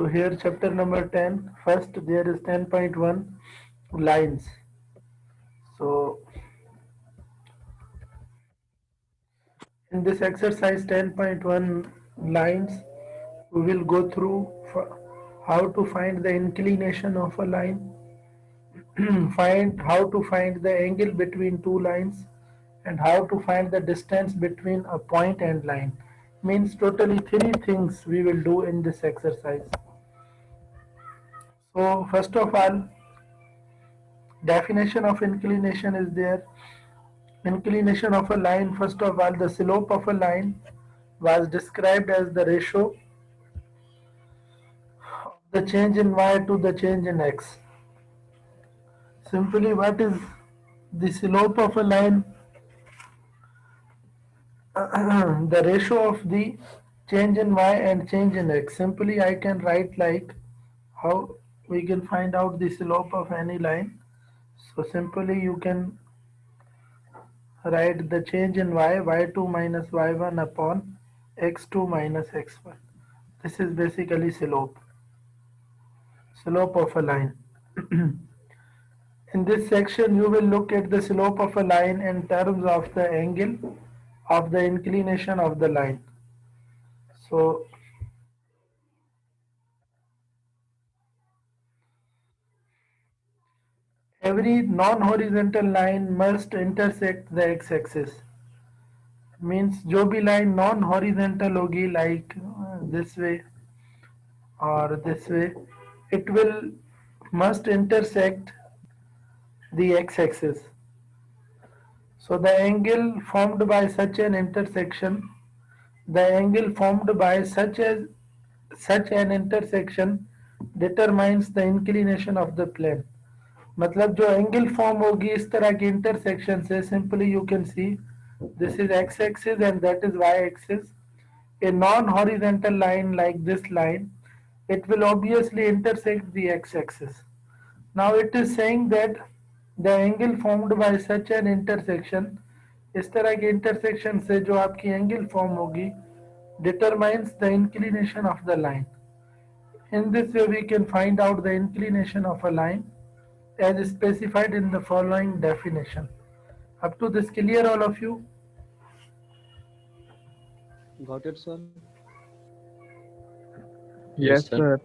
So here chapter number 10. First there is 10.1 lines. So in this exercise 10.1 lines, we will go through how to find the inclination of a line, find how to find the angle between two lines, and how to find the distance between a point and line. Means totally three things we will do in this exercise. So first of all, definition of inclination is there. Inclination of a line, first of all, the slope of a line was described as the ratio of the change in y to the change in x. Simply, what is the slope of a line? The ratio of the change in y and change in x. Simply, I can write like how we can find out the slope of any line. So simply, you can write the change in y2 minus y1 upon x2 minus x1. This is basically slope of a line. In this section, you will look at the slope of a line in terms of the angle of the inclination of the line. So, every non-horizontal line must intersect the x-axis. Means जो भी line non-horizontal होगी like this way or this way, it will must intersect the x-axis. So the angle formed by such an intersection, the angle formed by such an intersection determines the inclination of the plane. मतलब जो angle form होगी इस तरह की intersection से, simply you can see this is X axis and that is Y axis. A non-horizontal line like this line, it will obviously intersect the x-axis. Now it is saying that the angle formed by such an intersection, इस तरह के intersection से जो आपकी angle form होगी, determines the inclination of the line. In this way we can find out the inclination of a line as specified in the following definition. Up to this clear all of you? Got it, sir? Yes, sir.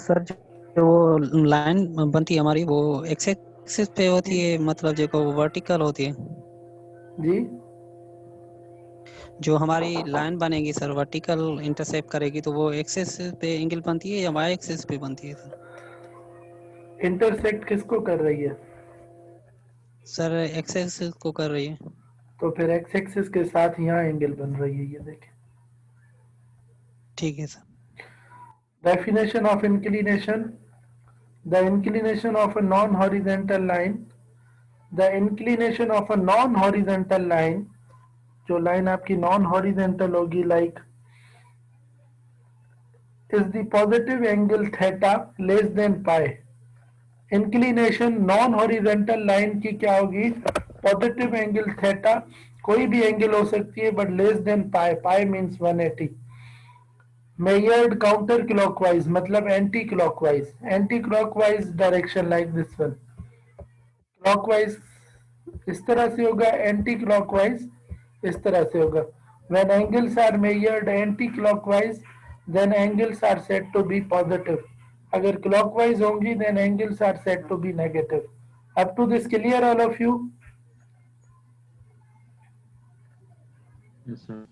Sir जो line बनती है हमारी वो x axis पे होती है, मतलब जो वर्टिकल होती है जी जो हमारी लाइन बनेगी सर वर्टिकल इंटरसेप्ट करेगी, तो वो एक्सिस पे एंगल बनती है या वाई एक्सिस पे बनती है सर? इंटरसेक्ट किसको कर रही है? सर एक्स एक्सिस को कर रही है. तो फिर एक्स एक्सिस के साथ यहाँ एंगल बन रही है, ये देखें. ठीक है sir. Definition of inclination: the inclination of a non-horizontal line. The inclination of a non-horizontal line, जो लाइन आपकी non-horizontal होगी, like is the positive angle theta less than pi. Inclination non-horizontal line की क्या होगी? Positive angle theta, कोई भी angle हो सकती है but less than pi. Pi means 180. Measured counterclockwise मतलब anti-clockwise direction like this one. Clockwise इस तरह से होगा, anti-clockwise इस तरह से होगा. When angles are measured anti-clockwise, then angles are said to be positive. अगर clockwise होंगी then angles are said to be negative. Up to this clear all of you? Yes, sir.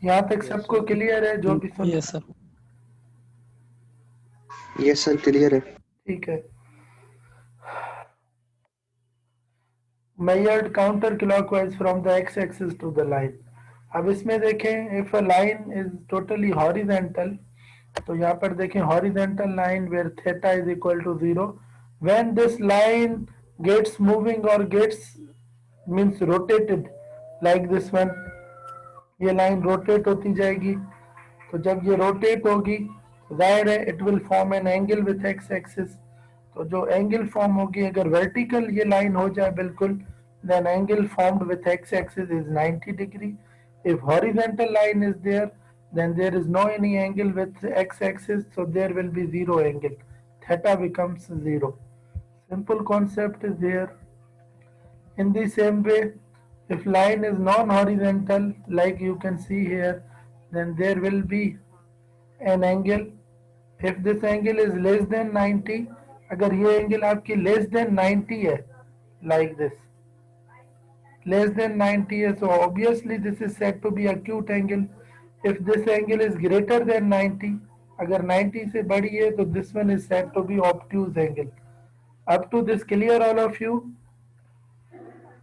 यहाँ तक सबको क्लियर है जो भी सुन? Yes sir. Yes, sir. Clear है. ठीक है. Measured counterclockwise from the x-axis to the line. अब इसमें देखें, if a line is totally horizontal, तो यहाँ पर देखें horizontal line where theta is equal to 0. When this line gets moving or gets means rotated like this one, ये line rotate होती जाएगी. तो जब ये rotate होगी, जाहिर है it will form an angle with x-axis. तो जो एंगल फॉर्म होगी, अगर वर्टिकल ये लाइन हो जाए बिल्कुल, then angle formed with x-axis is 90 degree. If horizontal line is there, then there is no any angle with x-axis, so there will be zero angle. Theta becomes 0. Simple concept is here. In the same way, if line is non-horizontal, like you can see here, then there will be an angle. If this angle is less than 90, अगर ये angle आपकी less than 90 है, like this, less than 90 है, so obviously this is said to be acute angle. If this angle is greater than 90, अगर 90 से बड़ी है, तो this one is said to be obtuse angle. Up to this clear all of you?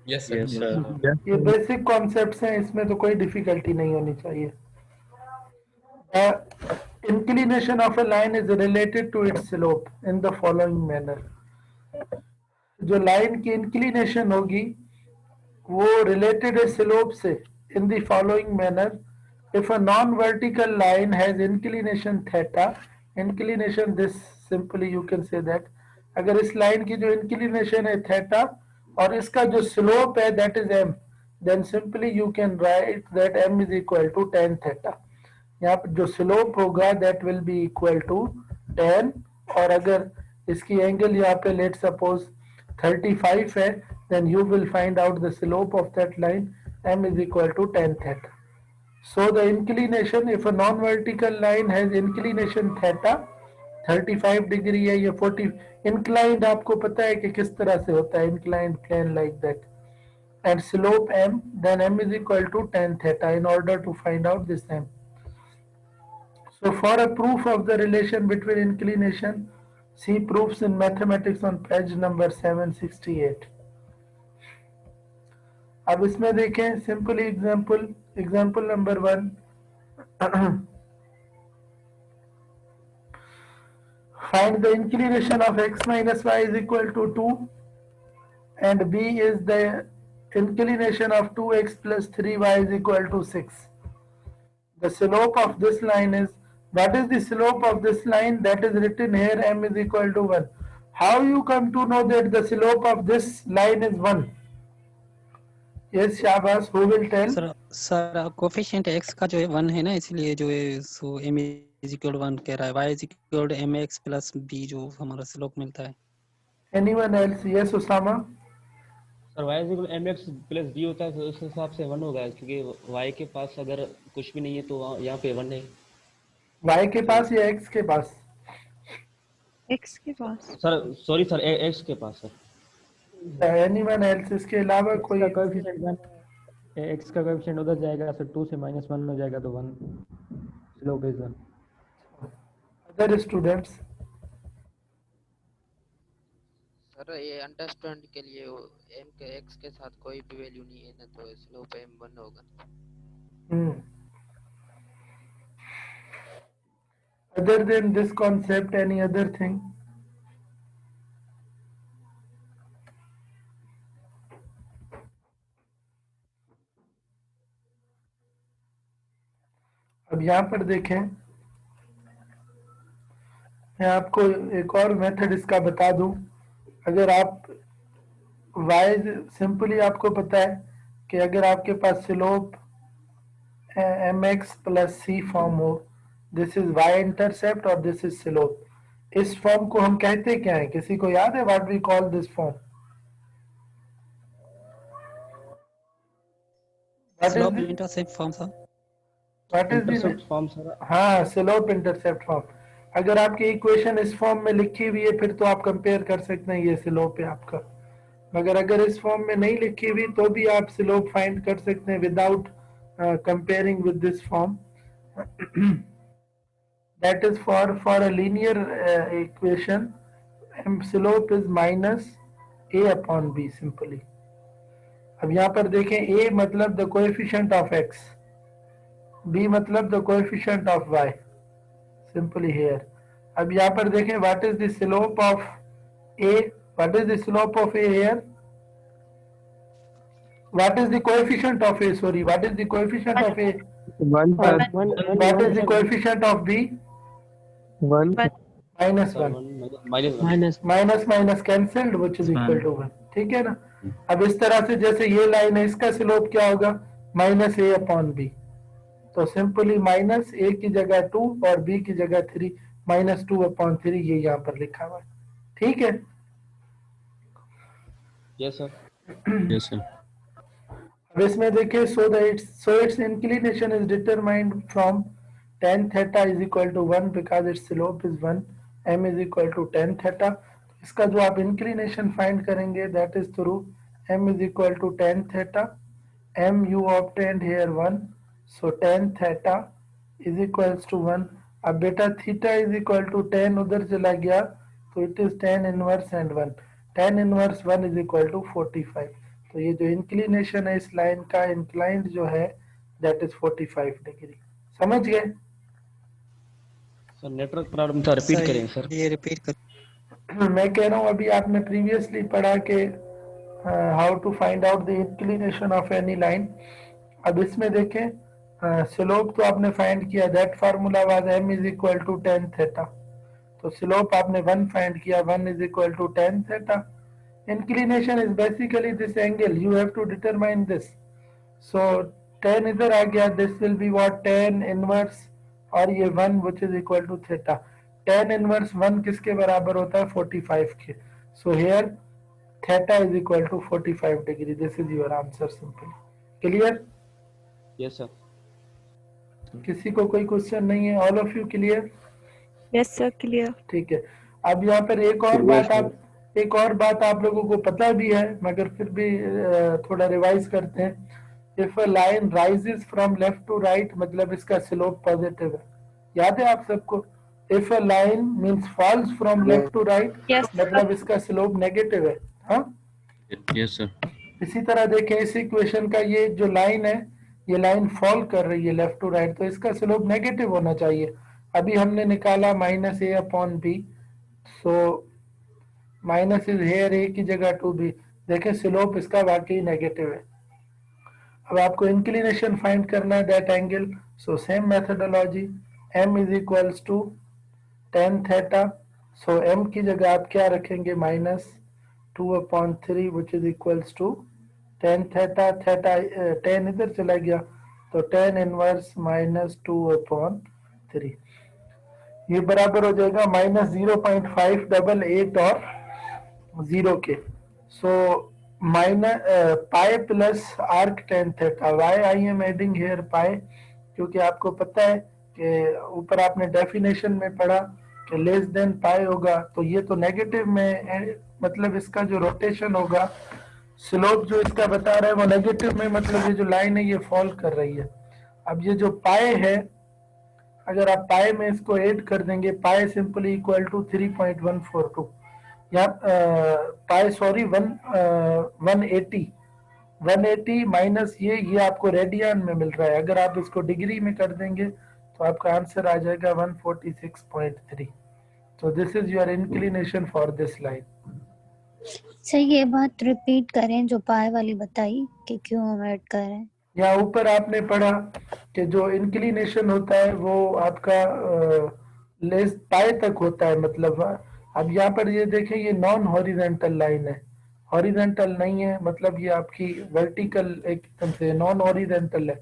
Yes, sir. Yes, sir. Yes. ये basic concepts हैं, इसमें तो कोई डिफिकल्टी नहीं होनी चाहिए. Inclination of a line is related to its slope in the following manner. जो line की इंक्लिनेशन होगी वो रिलेटेड है स्लोप से in the following manner. If a non-vertical line has inclination theta, inclination this simply you can say that अगर इस line की जो इंक्लिनेशन है थीटा और इसका जो स्लोप है that is m, then simply you can write that m is equal to tan theta. यहाँ पर जो स्लोप होगा that will be equal to tan, और अगर इसकी एंगल यहाँ पे लेट सपोज 35 है, then you will find out the slope of that line, m is equal to tan theta. So the inclination, if a non-vertical line has inclination theta 35 degree है, ये 40 inclined आपको पता है कि किस तरह से होता है, inclined plane like that, and slope m, then m is equal to tan theta in order to find out this m. So for a proof of the relation between inclination, see proofs in mathematics on page number 768. अब इसमें देखें simple example number 1. Find the inclination of x minus y is equal to 2 and b is the inclination of 2x plus 3y is equal to 6. The slope of this line is, what is the slope of this line? That is written here, m is equal to 1. How you come to know that the slope of this line is 1? Yes, Shabas, who will tell? Sir coefficient x का जो है 1 है ना, इसलिए जो है सो m is equal 1 कह रहा है, y is equal to mx plus b जो हमारा स्लोप मिलता है. Anyone else? Yes, Osama. Sir y equal mx plus b होता है, तो उस हिसाब से 1 होगा, क्योंकि y के पास अगर कुछ भी नहीं है तो यहाँ पे 1 है. y के पास या x के पास? x के पास. सर सॉरी सर, x के पास सर. Anyone else? इसके अलावा कोई? x का कोएफिशिएंट उधर जाएगा, सर 2 से -1 हो जाएगा तो 1. Slope is 1. Other students? Sir ये अंडरस्टैंड के लिए m के x के साथ कोई भी वैल्यू नहीं है ना, तो स्लोप m 1 होगा. Other than this concept, any other thing? अब यहाँ पर देखें, मैं आपको एक और मेथड इसका बता दूं. अगर आप y सिंपली आपको पता है कि अगर आपके पास slope mx plus c form हो, दिस इज y इंटरसेप्ट और दिस इज स्लोप. इस फॉर्म को हम कहते क्या है? किसी को याद है what we call this form? Slope intercept form sir. What is intercept form sir. हाँ, स्लोप इंटरसेप्ट फॉर्म. अगर आपकी इक्वेशन इस फॉर्म में लिखी हुई है फिर तो आप कंपेयर कर सकते हैं, ये स्लोप है आपका. मगर अगर इस फॉर्म में नहीं लिखी हुई तो भी आप स्लोप फाइंड कर सकते हैं without comparing with this form. That is for a linear equation, slope is minus a upon b simply. अब यहाँ पर देखें, a मतलब the coefficient of x, b मतलब the coefficient of y, simply here. अब यहाँ पर देखें, what is the slope of a, what is the slope of a here, what is the coefficient of a, sorry, what is the coefficient of a, 1 what is the coefficient of b, 1 minus 1. Minus minus cancelled which is equal to 1. ठीक है ना. अब इस तरह से जैसे ये line है, इसका स्लोप क्या होगा? Minus a upon b. तो सिंपली माइनस ए की जगह 2 और बी की जगह 3, -2/3 ये यहाँ पर लिखा हुआ है। ठीक है। Yes sir. Yes, sir. अब इसमें देखिए, so its inclination is determined from tan theta is equal to 1 because its slope is 1, m is equal to tan theta। इसका जो आप inclination find करेंगे that is through m is equal to tan theta, m you obtained here 1, so tan theta is equals to 1। अब बेटा theta is equal to tan उधर चला गया तो it is tan inverse and 1, tan inverse 1 is equal to 45। तो ये जो inclination है इस लाइन का, इंक्लाइंड जो है दैट इज 45 डिग्री। समझ गए? सर नेटवर्क प्रॉब्लम था, रिपीट सही करें सर। ये रिपीट कर। मैं कह रहा हूँ अभी आपने प्रीवियसली पढ़ा के how to find out the inclination of any line. अब इसमें देखें स्लोप तो आपने फाइंड किया, that formula was m is equal to tan theta. तो स्लोप आपने 1 फाइंड किया, 1 is equal to tan theta. Inclination is basically this angle, you have to determine this। so tan इधर आ गया, this will be what, tan inverse और ये 1 which is equal to theta। tan inverse 1 किसके बराबर होता है, 45 के। so here theta is equal to 45 degree। this is your answer simply। clear? Yes sir. किसी को कोई क्वेश्चन नहीं है? All of you clear? Yes sir, clear. ठीक है। अब यहाँ पर एक और बात आप लोगों को पता भी है मगर फिर भी थोड़ा रिवाइज करते हैं। If a line rises from left to right मतलब इसका स्लोप पॉजिटिव है। याद है आप सबको? If a line means falls from left to right Yes, मतलब इसका स्लोप नेगेटिव है। हाँ, Yes, sir. इसी तरह देखें इस इक्वेशन का, ये जो लाइन है ये लाइन फॉल कर रही है लेफ्ट टू राइट, तो इसका स्लोप नेगेटिव होना चाहिए। अभी हमने निकाला -a/b, so minus is here a की जगह 2b। देखें स्लोप इसका वाकई नेगेटिव है। अब आपको इंक्लिनेशन फाइंड करना है that angle, so same methodology, m is equals to tan theta. So m की जगह आप क्या रखेंगे, -2/3 which is equals to tan theta. Theta tan इधर चला गया तो tan इनवर्स -2/3, ये बराबर हो जाएगा -0.588 और 0 के। So pi plus arc tan theta. Why I am adding here pi, क्योंकि आपको पता है कि ऊपर आपने डेफिनेशन में पढ़ा कि लेस देन पाई होगा, तो ये तो नेगेटिव में मतलब इसका जो रोटेशन होगा, स्लोप जो इसका बता रहा है वो नेगेटिव में, मतलब ये जो लाइन है ये फॉल कर रही है। अब ये जो पाई है, अगर आप पाई में इसको ऐड कर देंगे, पाई सिंपली इक्वल टू 3.142 या पाई सॉरी 180 माइनस ये आपको रेडियन में मिल रहा है। अगर आप इसको डिग्री में कर देंगे तो आपका आंसर आ जाएगा 146.3। तो this is your inclination for this line. Sir ये बात रिपीट करें जो पाई वाली बताई कि क्यों हम ऐड कर रहे हैं। यहाँ ऊपर आपने पढ़ा कि जो इंक्लिनेशन होता है वो आपका लेस पाई तक होता है, मतलब अब यहाँ पर ये देखें ये नॉन हॉरिजेंटल लाइन है, हॉरिजेंटल नहीं है, मतलब ये आपकी वर्टिकल एकदम से नॉन हॉरिजेंटल है।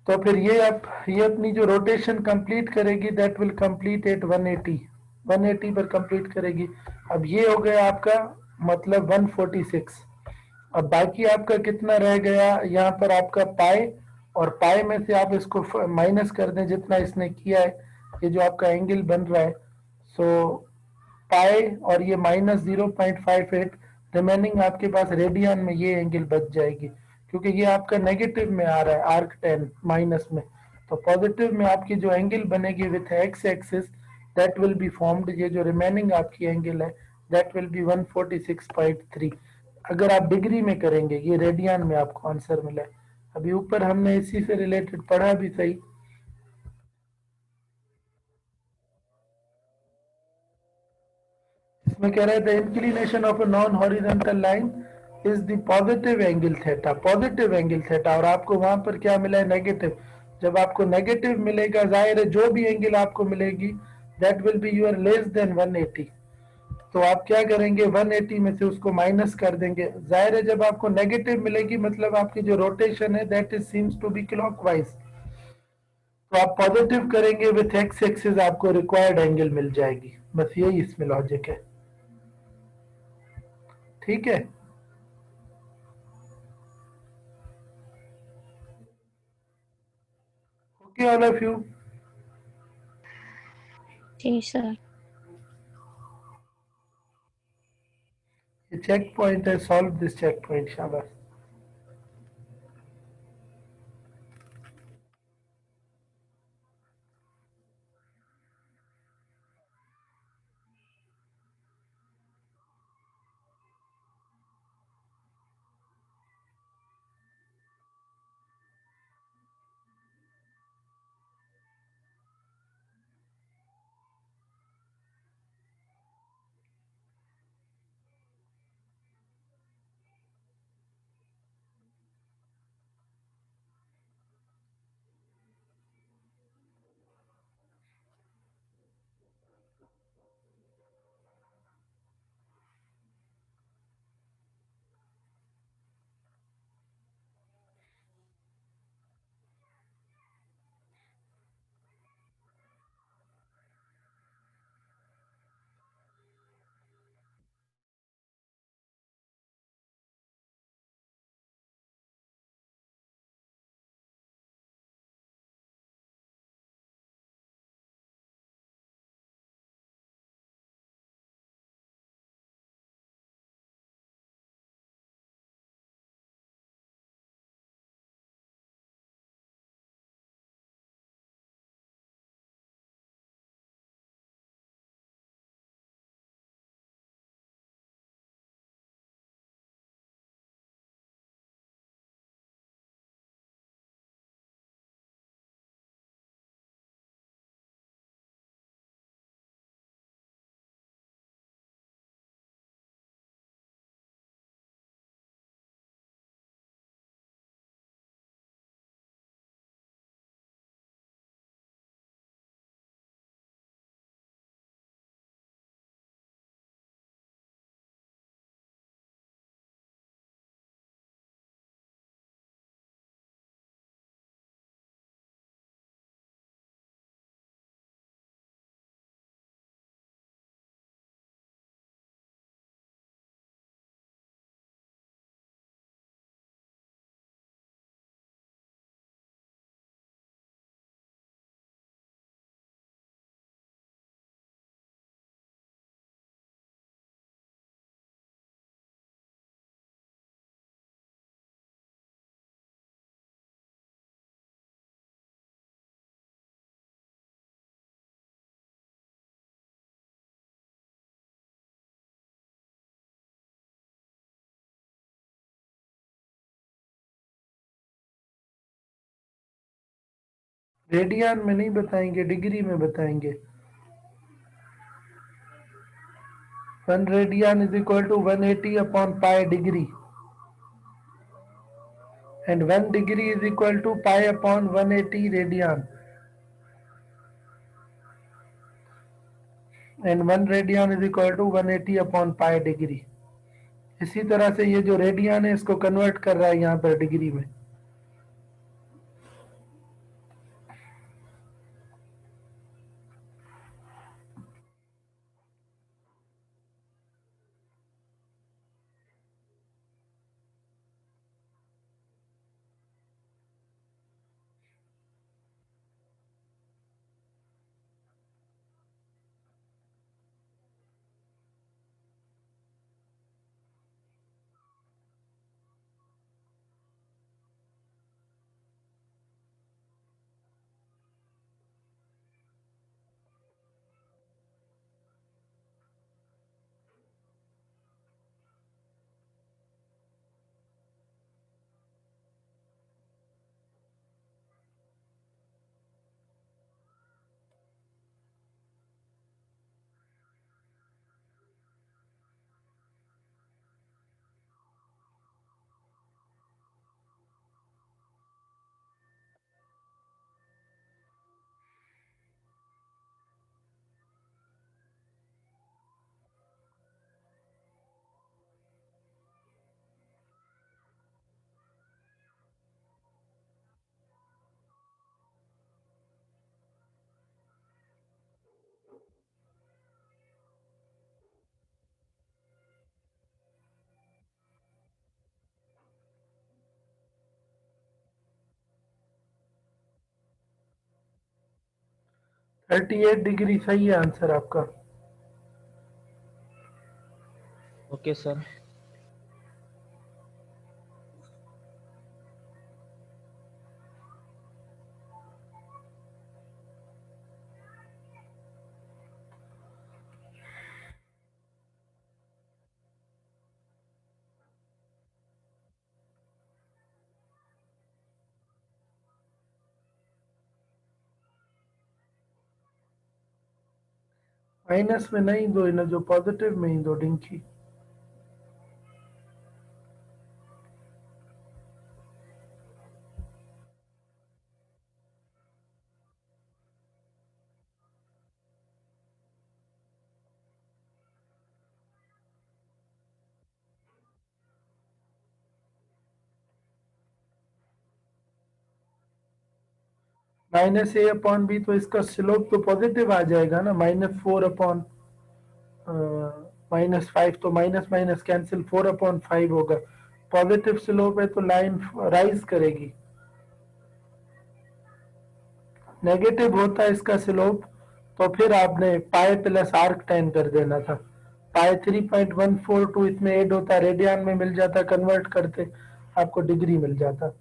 तो फिर ये अपनी जो रोटेशन कंप्लीट करेगी दैट विल कंप्लीट एट 180 पर कंप्लीट करेगी। अब ये हो गया आपका मतलब 146। अब बाकी आपका कितना रह गया यहाँ पर आपका पाई, और पाई में से आप इसको माइनस कर दें जितना इसने किया है, ये जो आपका एंगल बन रहा है। सो पाई और ये -0.58, रिमेनिंग आपके पास रेडियन में ये एंगल बच जाएगी, क्योंकि ये आपका नेगेटिव में आ रहा है आर्क 10 माइनस में। तो पॉजिटिव में आपकी जो एंगल बनेगी with X axis that will be formed, ये जो रिमेनिंग आपकी एंगल है दैट विल बी 146.3। अगर आप डिग्री में करेंगे, ये रेडियन में आपको आंसर मिला है। अभी ऊपर हमने इसी से रिलेटेड पढ़ा भी सही। इसमें कह रहे थे inclination of a non horizontal line is the positive angle theta, positive angle theta, और आपको वहां पर क्या मिला है, नेगेटिव। जब आपको नेगेटिव मिलेगा जाहिर है जो भी एंगल आपको मिलेगी that will be your less than 180। तो आप क्या करेंगे, 180 में से उसको माइनस कर देंगे। जाहिर है जब आपको नेगेटिव मिलेगी मतलब आपकी जो रोटेशन है that is seems to be clockwise, तो आप पॉजिटिव करेंगे विथ एक्स एक्सिस, आपको रिक्वायर्ड एंगल मिल जाएगी। बस यही इसमें लॉजिक है। ठीक है, ओके ऑल ऑफ यू। जी सर। ये चेक पॉइंट है, सॉल्व दिस चेक पॉइंट। शाबाश। रेडियन में नहीं बताएंगे, डिग्री में बताएंगे। 1 radian is equal to 180 upon pi degree, and 1 degree is equal to pi upon 180 radian, and 1 radian is equal to 180 upon pi degree। इसी तरह से ये जो रेडियन है इसको कन्वर्ट कर रहा है यहाँ पर डिग्री में। 38 डिग्री सही है आंसर आपका। Okay sir. माइनस में नहीं दो इन्हें, जो पॉजिटिव में ही दो डिंकी। माइनस ए अपॉन बी, तो इसका स्लोप तो पॉजिटिव आ जाएगा ना, -4 अपॉन -5, तो माइनस माइनस कैंसिल, 4/5 होगा। पॉजिटिव स्लोप है तो लाइन राइज करेगी। नेगेटिव होता है इसका स्लोप तो फिर आपने पाई प्लस आर्क टेन कर देना था। पाई 3.142 इसमें ऐड होता, रेडियन में मिल जाता, कन्वर्ट करते आपको डिग्री मिल जाता।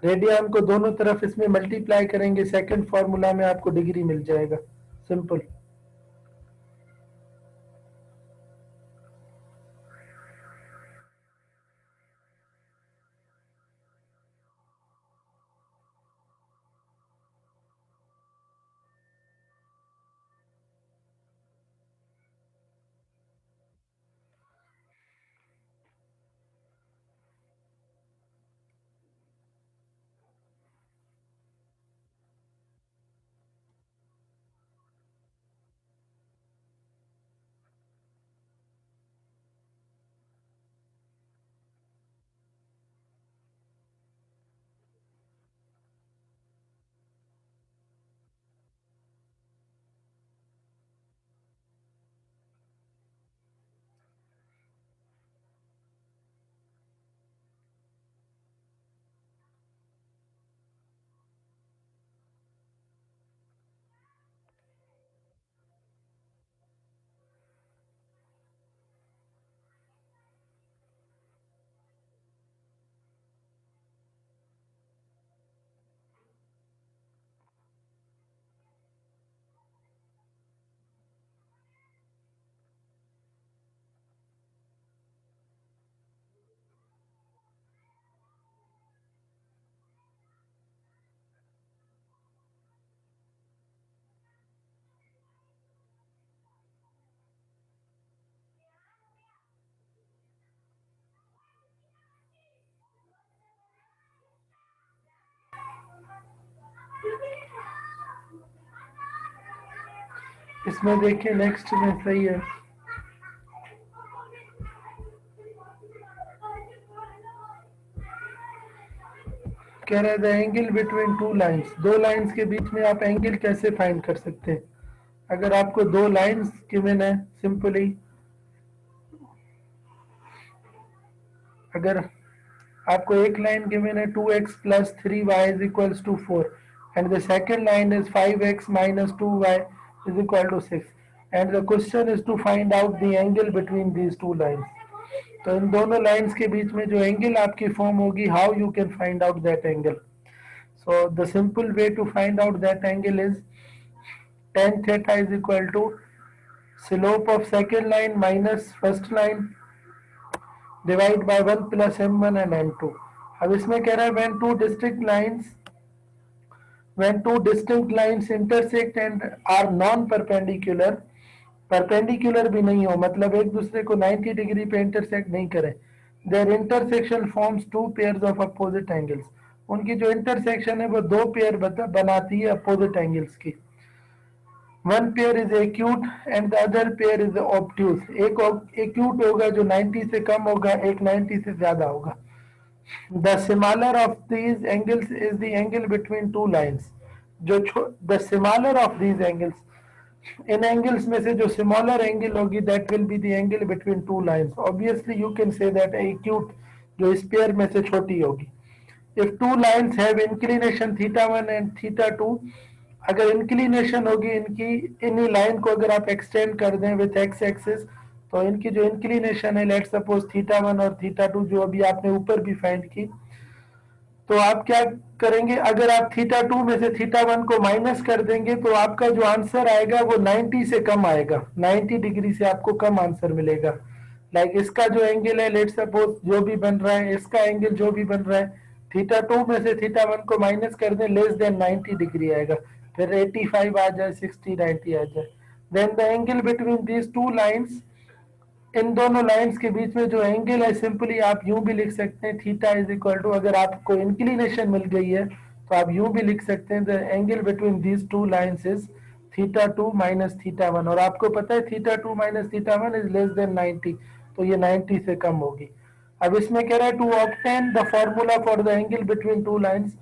रेडियन को दोनों तरफ इसमें मल्टीप्लाई करेंगे, सेकंड फॉर्मूला में आपको डिग्री मिल जाएगा। सिंपल। इसमें देखिए नेक्स्ट में सही है। कह रहा है the angle between two lines, दो लाइंस के बीच में आप एंगल कैसे फाइंड कर सकते हैं। अगर आपको दो लाइंस गिवन है, सिंपली अगर आपको एक लाइन गिवन है 2x + 3y = 4 and the second line is 5x - 2y = 6 and the question is to find out the angle between these two lines। तो इन दोनों लाइंस के बीच में जो एंगल आपकी फॉर्म होगी, how you can find out that angle. So the simple way to find out that angle is tan theta = slope of second line minus first line divide by 1 plus m1 and m2। अब इसमें कह रहा है when two distinct lines intersect and are non perpendicular, perpendicular भी नहीं हो, मतलब एक दूसरे को 90 डिग्री पे इंटरसेक्ट नहीं करें, their intersection forms two pairs of opposite angles. उनकी जो इंटरसेक्शन है वो दो पेयर बनाती है अपोजिट एंगल्स की। One pair is acute and the other pair is obtuse. एक एक्यूट होगा जो 90 से कम होगा, एक 90 से ज्यादा होगा। The smaller of these angles is the angle between two lines. The smaller of these angles, इन एंगल्स में से जो स्मॉलर एंगल होगी that will be the angle between two lines. Obviously you can say that acute जो इस pair में से छोटी होगी। If two lines have inclination θ1 and θ2 अगर इंक्लिनेशन होगी इनकी, इन्हीं लाइन को अगर आप एक्सटेंड कर दें विथ एक्स एक्सिस, तो इनकी जो इंक्लिनेशन है, लेट सपोज थीटा 1 और थीटा 2 जो अभी आपने ऊपर भी फाइंड की, तो आप क्या करेंगे, अगर आप थीटा 2 में से थीटा 1 को माइनस कर देंगे तो आपका जो आंसर आएगा वो 90 से कम आएगा, 90 डिग्री से आपको कम आंसर मिलेगा। लाइक इसका जो एंगल है, लेट सपोज जो भी बन रहा है, इसका एंगल जो भी बन रहा है, थीटा 2 में से थीटा 1 को माइनस कर दें, लेस देन 90 डिग्री आएगा, फिर 85 आ जाए, 60, 90 आ जाए, then the angle between these two lines, इन दोनों लाइंस के बीच में जो एंगल है, सिंपली आप यूं भी लिख सकते हैं, थीटा इज इक्वल टू, अगर आपको इंक्लिनेशन मिल गई है तो आप यूं भी लिख सकते हैं, the angle between these two lines is theta 2 minus theta 1, और आपको पता है theta 2 minus theta 1 is less than 90, तो ये 90 से कम होगी। अब इसमें कह रहा है to obtain the formula for the angle between two lines,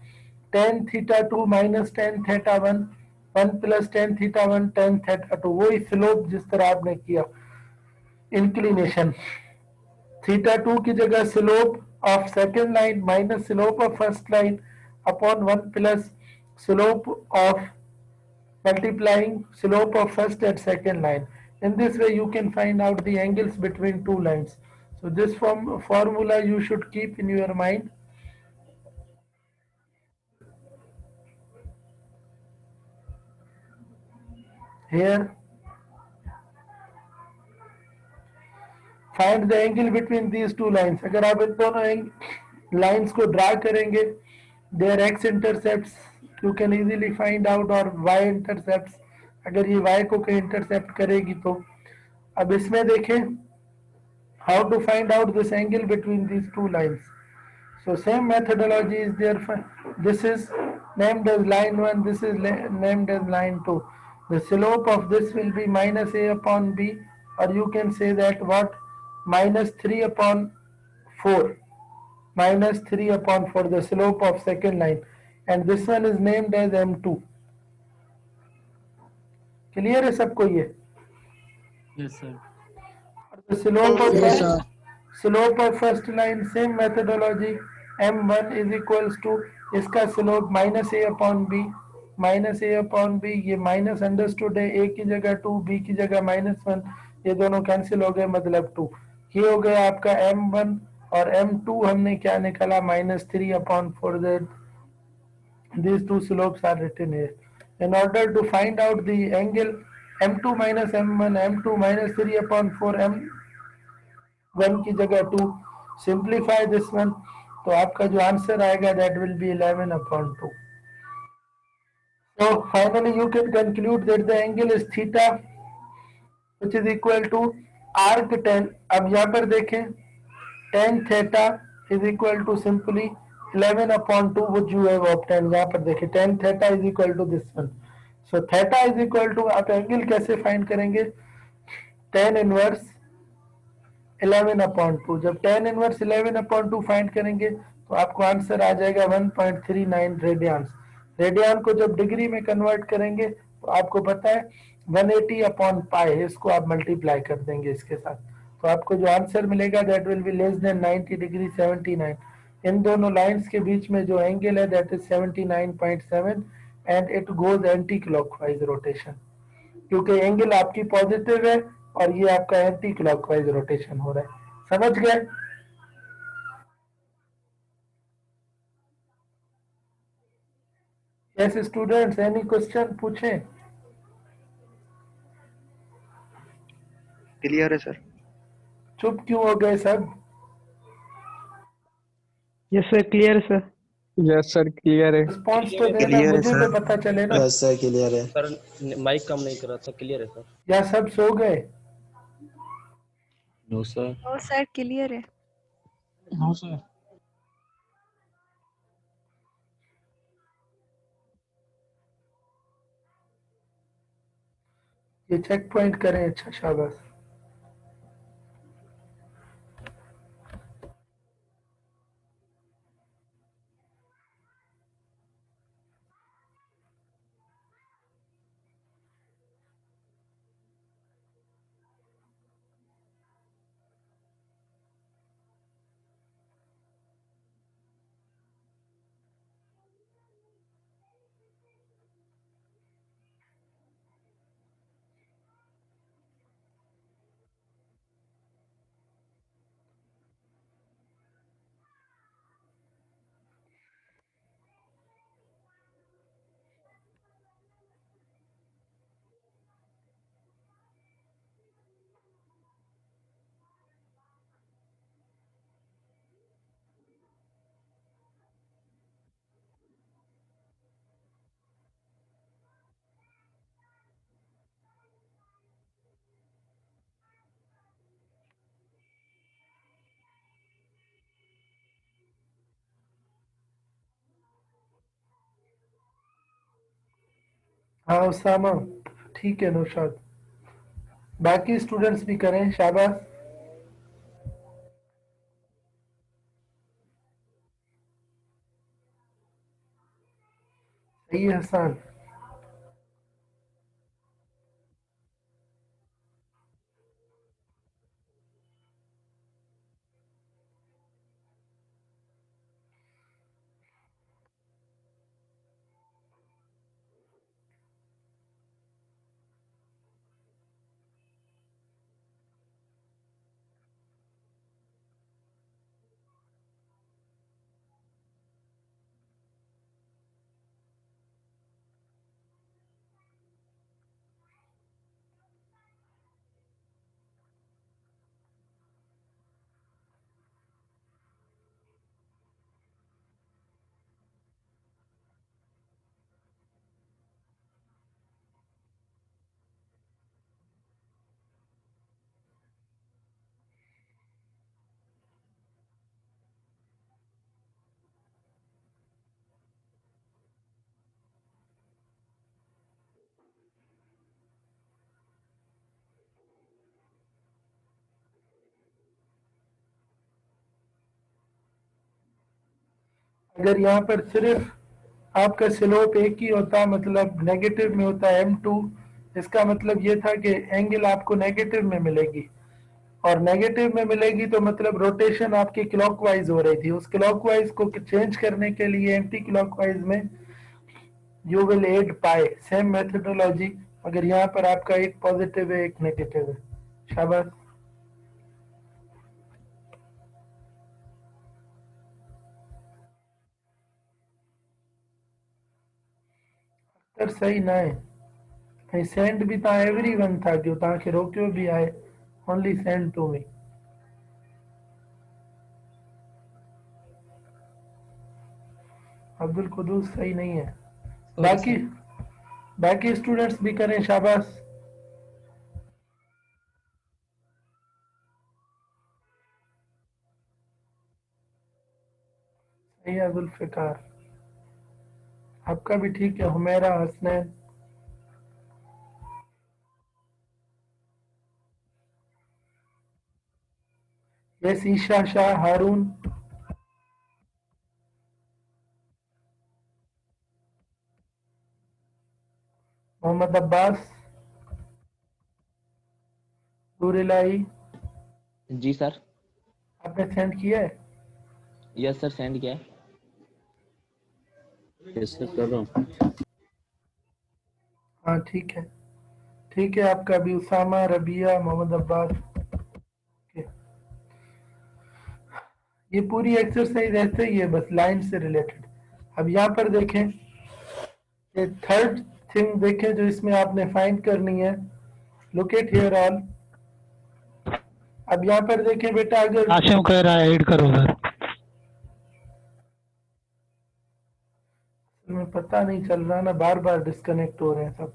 tan theta 2 minus tan theta 1, 1 plus tan theta 1 tan theta 2, वही स्लोप जिस तरह आपने किया इंक्लिनेशन, थीटा 2 की जगह slope of second line minus slope of first line upon 1 plus slope of multiplying slope of first and second line. In this way you can find out the angles between two lines. So this formula you should keep in your mind. Here find the angle between these two lines. अगर आप इन दोनों lines को draw करेंगे, their x intercepts you can easily find out, और y intercepts अगर ये y को कहीं इंटरसेप्ट करेगी तो। अब इसमें देखें how to find out this angle between these two lines. So same methodology is there. This is named as line 1, this is named as line 2. The slope of this will be minus a upon b, or you can say that what, minus 3 upon 4, minus 3 upon 4, the slope of second line, and this one is named as m2. Clear है सबको ये? Yes sir. The slope of first line, same methodology, m1 is equals to, इसका slope minus a upon b, minus a upon b, ये minus understood है, a की जगह 2, b की जगह -1, ये दोनों कैंसिल हो गए, मतलब 2, ये हो गया आपका m1, और m2 हमने क्या निकाला, -3 upon 4, that these two slopes are written here. In order to find out the angle m2 minus m1, m2 minus 3 upon 4, m1 की जगह 2, सिंप्लीफाई दिस वन, तो आपका जो आंसर आएगा that will B 11 upon 2. So finally you can conclude that the angle is theta which is equal to arc tan. अब यहाँ पर देखें tan theta is equal to simply 11 upon 2 which you have obtained. यहाँ पर देखें tan theta is equal to this one. So theta is equal to, आप angle कैसे find करेंगे, tan इनवर्स 11 अपॉन 2, जब tan इनवर्स 11 अपॉन 2 फाइंड करेंगे तो आपको आंसर आ जाएगा 1.39 रेडियंस। रेडियन को जब डिग्री में कन्वर्ट करेंगे तो आपको पता है 180 अपॉन पाई, इसको आप मल्टीप्लाई कर देंगे इसके साथ, तो आपको जो आंसर मिलेगा that will be less than 90 degree 79। इन दोनों लाइंस के बीच में जो एंगल है that is 79.7 and it goes anti clockwise rotation, क्योंकि एंगल आपकी पॉजिटिव है और ये आपका एंटी क्लॉकवाइज रोटेशन हो रहा है। समझ गए? यस स्टूडेंट्स, एनी क्वेश्चन पूछें? क्लियर है सर। चुप क्यों हो गए सब? Yes sir, clear sir. Yes sir clear है। रिस्पॉन्स तो देना, क्लियर है मुझे सर। तो पता चले ना। यस सर क्लियर है। सर माइक काम नहीं कर रहा था, क्लियर है सर। या सब सो गए? No sir. No sir, clear है। हाँ सर। ये चेक पॉइंट करें, अच्छा शाबाश। हाँ उसामा, ठीक है नौशाद। बाकी स्टूडेंट्स भी करें, शाबाश। सही है हसन। अगर यहाँ पर सिर्फ आपका स्लोप एक ही होता, मतलब नेगेटिव में होता m2, इसका मतलब ये था कि एंगल आपको नेगेटिव में मिलेगी, और नेगेटिव में मिलेगी तो मतलब रोटेशन आपकी क्लॉकवाइज हो रही थी। उस क्लॉकवाइज को चेंज करने के लिए एंटी क्लॉकवाइज में you will add pi, same methodology, अगर यहाँ पर आपका एक पॉजिटिव है एक नेगेटिव है। शाबाश। अख्तर सही ना है, ऐं सेंड भी तव्हां एवरी वन था कयो, तव्हांखे रोकियो भी आहे, only send to me. Abdul Quddus सही नहीं है। सॉरी बाकी सर। बाकी स्टूडेंट्स भी करें, शाबाश। सही है जुल्फिकार, आपका भी ठीक है। हुमैरा, हसनैन, यस, ईशा शाह, हारून, मोहम्मद अब्बास, नूरिलाई, जी सर। आपने सेंड किया है? यस सर, सेंड किया है। यस सर, कर रहा हूँ। हाँ ठीक है, ठीक है। आपका भी उसामा, रबिया, मोहम्मद अब्बास। ओके। ये पूरी एक्सरसाइज ऐसे ही है, बस लाइन से रिलेटेड। अब यहाँ पर देखें, ये थर्ड थिंग देखें जो इसमें आपने फाइंड करनी है। Look at here all. अब यहाँ पर देखें बेटा, अगर आशिम कह रहा है ऐड करो सर। तुम्हें पता नहीं चल रहा ना, बार बार डिस्कनेक्ट हो रहे हैं सब।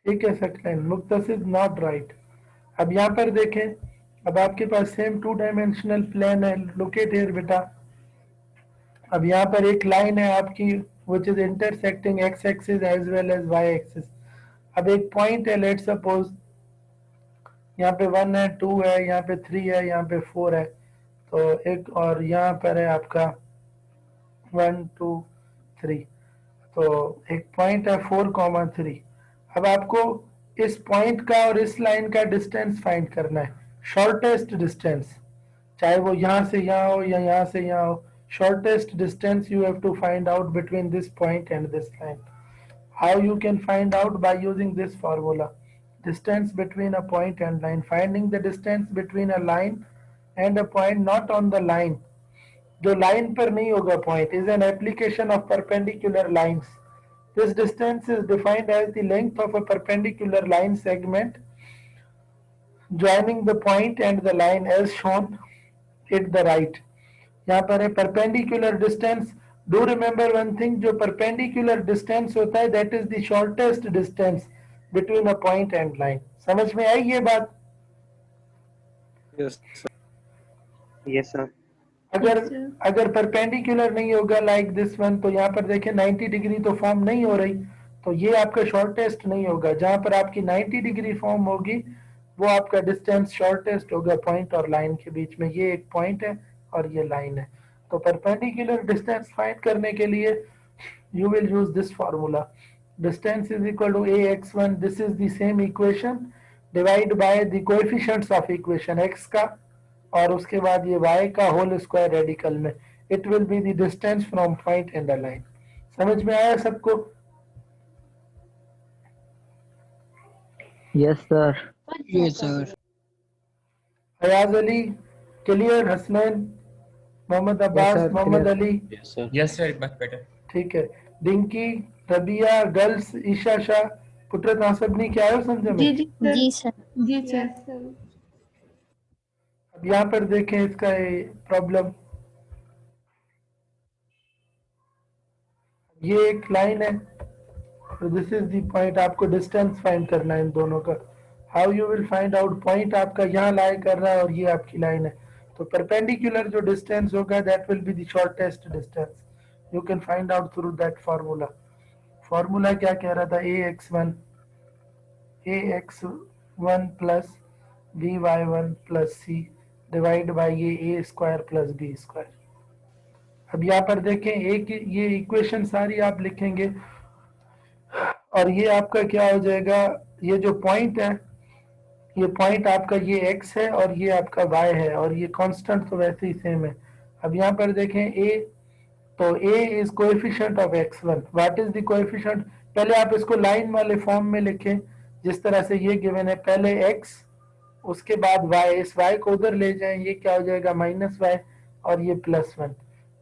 ठीक है सकलैन, मुक्तसिद नॉट राइट। अब यहाँ पर देखें, अब आपके पास सेम टू डायमेंशनल प्लेन है। लुक एट हियर बेटा, अब यहाँ पर एक लाइन है आपकी which is intersecting X axis as well as Y axis. अब एक पॉइंट है, लेट सपोज यहाँ पे 1 है, 2 है, यहाँ पे 3 है, यहाँ पे 4 है, तो एक और यहाँ पर है आपका 1 2 3, तो एक पॉइंट है 4,3। अब आपको इस पॉइंट का और इस लाइन का डिस्टेंस फाइंड करना है, शॉर्टेस्ट डिस्टेंस, चाहे वो यहाँ से यहाँ हो या यहाँ से यहाँ हो। Shortest distance you have to find out between this point and this line. How you can find out? By using this formula, distance between a point and line. Finding the distance between a line and a point not on the line, जो line पर नहीं होगा point, is an application of perpendicular lines. This distance is defined as the length of a perpendicular line segment joining the point and the line as shown at the right. यहाँ पर है perpendicular distance. Do remember one thing, जो perpendicular distance होता है that is the shortest distance between a point and line. समझ में आई ये बात? Yes sir. Yes sir. अगर अगर परपेंडिकुलर नहीं होगा लाइक दिस वन, तो यहाँ पर देखें 90 डिग्री तो फॉर्म नहीं हो रही, तो ये आपका शॉर्टेस्ट नहीं होगा। जहां पर आपकी 90 डिग्री फॉर्म होगी वो आपका डिस्टेंस शॉर्टेस्ट होगा पॉइंट और लाइन के बीच में। ये एक पॉइंट है और ये लाइन है। तो परपेंडिकुलर डिस्टेंस फाइंड करने के लिए you will use this formula. Distance is equal to ax1. This is the same equation. Divide by the coefficients of equation x का और उसके बाद ये y का होल स्क्वायर रेडिकल में। It will be the distance from point and the line. समझ में आया सबको? Yes sir. ये sir Ayaz Ali clear? Hasnain, Mohammad Abbas, sir, Mohammad clear. Ali Yes, sir. Yes, sir. Much better. ठीक है। डिंकी, रबिया, गर्ल्स, ईशा शाह, पुत्र तासबनी क्या है समझे में? जी सर। अब यहाँ पर देखें इसका प्रॉब्लम, ये एक लाइन है, तो दिस इज द पॉइंट। आपको डिस्टेंस फाइंड करना है इन दोनों का। How you will find out? Point आपका यहाँ लाई कर रहा है और ये आपकी लाइन है, तो परपेंडिकुलर जो डिस्टेंस होगा that will be the shortest distance. You can find out through that formula. Formula क्या कह रहा था? ax1 plus by1 plus C divide by ये a square plus b square. अब यहाँ पर देखें एक ये इक्वेशन सारी आप लिखेंगे और ये आपका क्या हो जाएगा? ये जो पॉइंट है, ये पॉइंट आपका ये x है और ये आपका y है और ये कांस्टेंट तो वैसे ही सेम है। अब यहाँ पर देखें a, तो a is coefficient of x1। What is the coefficient? पहले आप इसको लाइन वाले फॉर्म में लिखें जिस तरह से ये गिवन है। पहले x, उसके बाद y, इस y को उधर ले जाएं, ये क्या हो जाएगा? माइनस y और ये प्लस 1।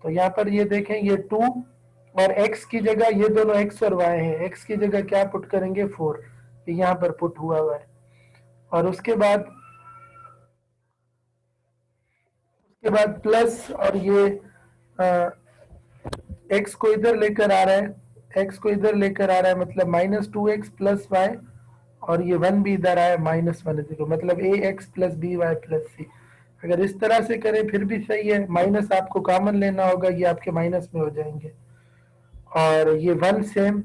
तो यहाँ पर ये देखें ये 2 और x की जगह ये दोनों x और y है, x की जगह क्या पुट करेंगे? 4, यहाँ पर पुट हुआ है। और उसके बाद प्लस और ये x को इधर लेकर आ रहा है, x को इधर लेकर आ रहा है, मतलब -2x प्लस y और ये 1 भी इधर आया -1, मतलब ax plus by plus c। अगर इस तरह से करें फिर भी सही है, माइनस आपको कॉमन लेना होगा, ये आपके माइनस में हो जाएंगे। और ये 1 सेम,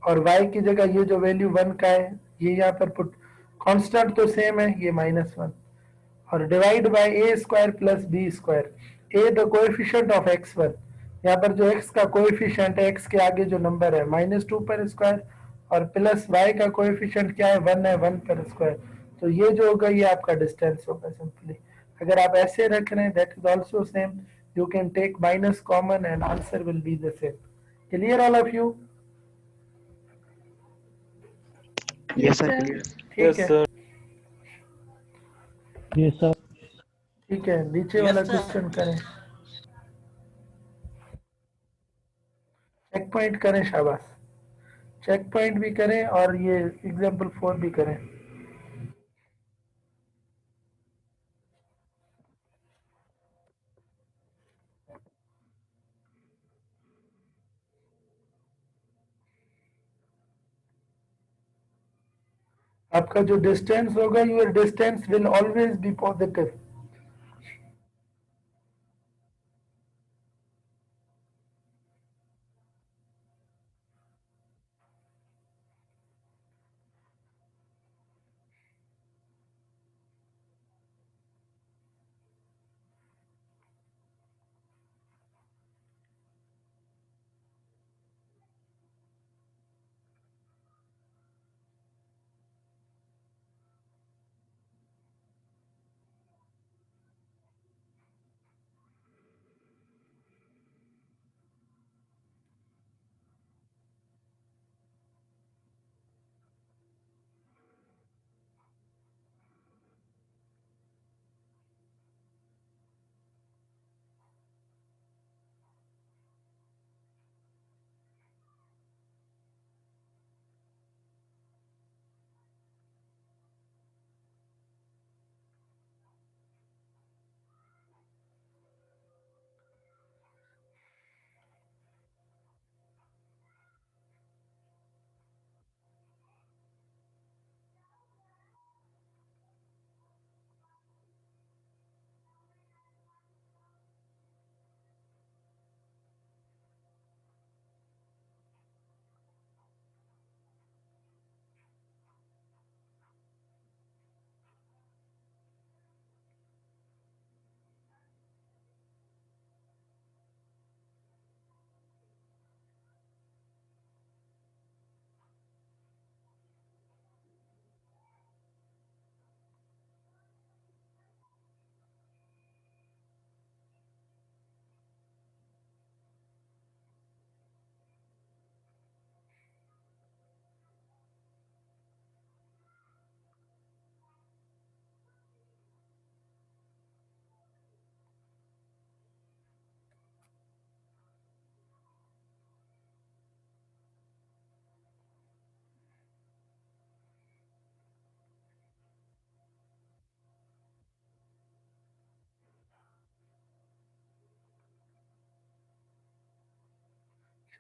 और y की जगह ये जो वैल्यू 1 का है ये यहाँ पर पुट, कांस्टेंट तो सेम है, ये -1 और divide by A square plus B square. A the coefficient of x1, यहाँ पर जो x का कोएफिशिएंट है, x के आगे जो नंबर है -2 पर स्क्वायर, और प्लस y का कोएफिशिएंट क्या है? 1 है, 1 पर स्क्वायर। तो ये जो होगा ये आपका डिस्टेंस होगा सिंपली। अगर आप ऐसे रख रहे हैं that is also same, you can take minus common and answer will be the same. Clear all of you? Yes sir, clear. ठीक है, Yes sir. ठीक है, नीचे वाला क्वेश्चन करें, चेक पॉइंट करें, शाबाश, चेक पॉइंट भी करें और ये एग्जाम्पल 4 भी करें। आपका जो डिस्टेंस होगा, your distance will always be positive.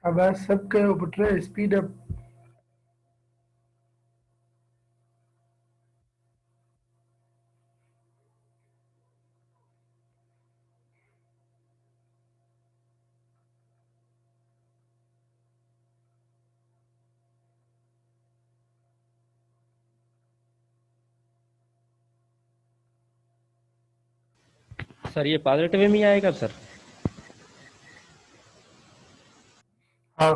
आवाज सबके ऊपर स्पीड अप। सर ये पॉजिटिव वे में ही आएगा सर? हाँ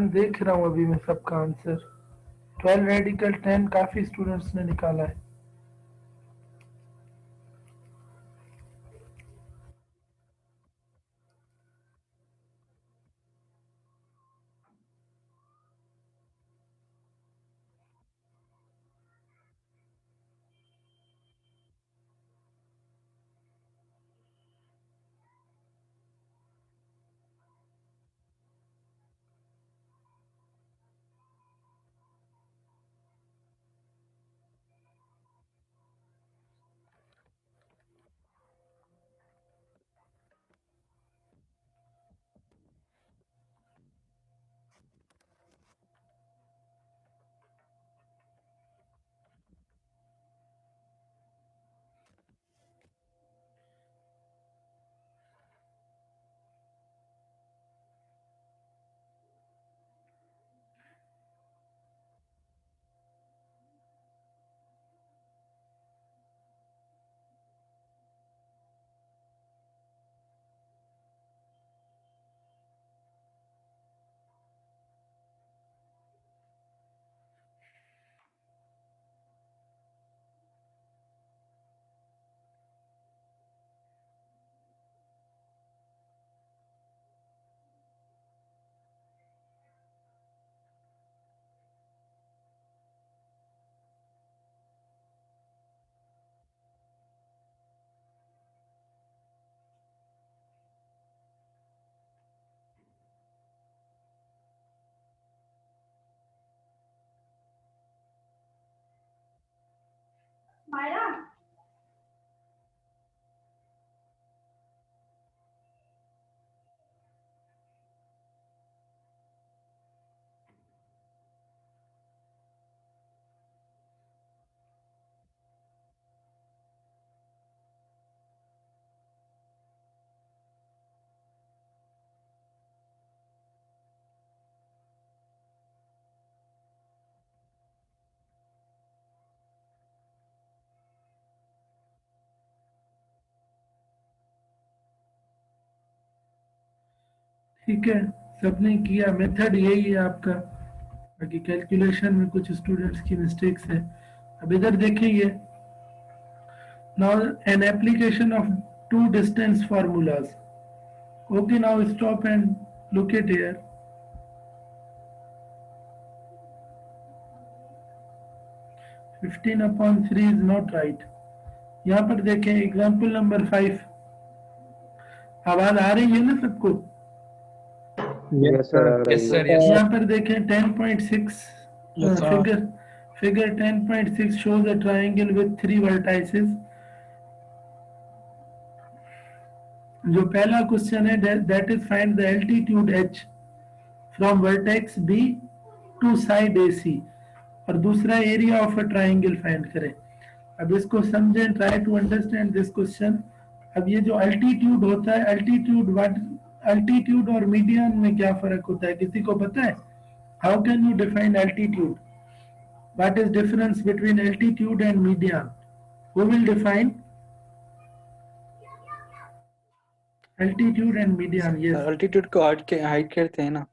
देख रहा हूँ अभी मैं सबका आंसर। 12 रेडिकल 10 काफी स्टूडेंट्स ने निकाला है। ठीक है, सबने किया। मेथड यही है आपका। बाकी कैलकुलेशन में कुछ स्टूडेंट्स की मिस्टेक्स है। अब इधर देखिए, now an application of two distance formulas. Okay, now stop and look at here. 15/3 is not right. यहाँ पर देखें एग्जाम्पल नंबर 5। आवाज आ रही है ना सबको? Yes sir. Yes, sir. Yes. यहाँ पर देखें 10.6 figure 10.6 shows a triangle with 3 vertices। जो पहला क्वेश्चन है that is find the altitude h from vertex B to side AC, और दूसरा area of a triangle find करें। अब इसको समझें, try to understand this question. अब ये जो अल्टीट्यूड होता है, अल्टीट्यूड और मीडियन में क्या फर्क होता है, किसी को पता है? How can you define altitude? What is difference between altitude and median? Who will define? Altitude and median. Yes. Altitude को हाइट कहते हैं ना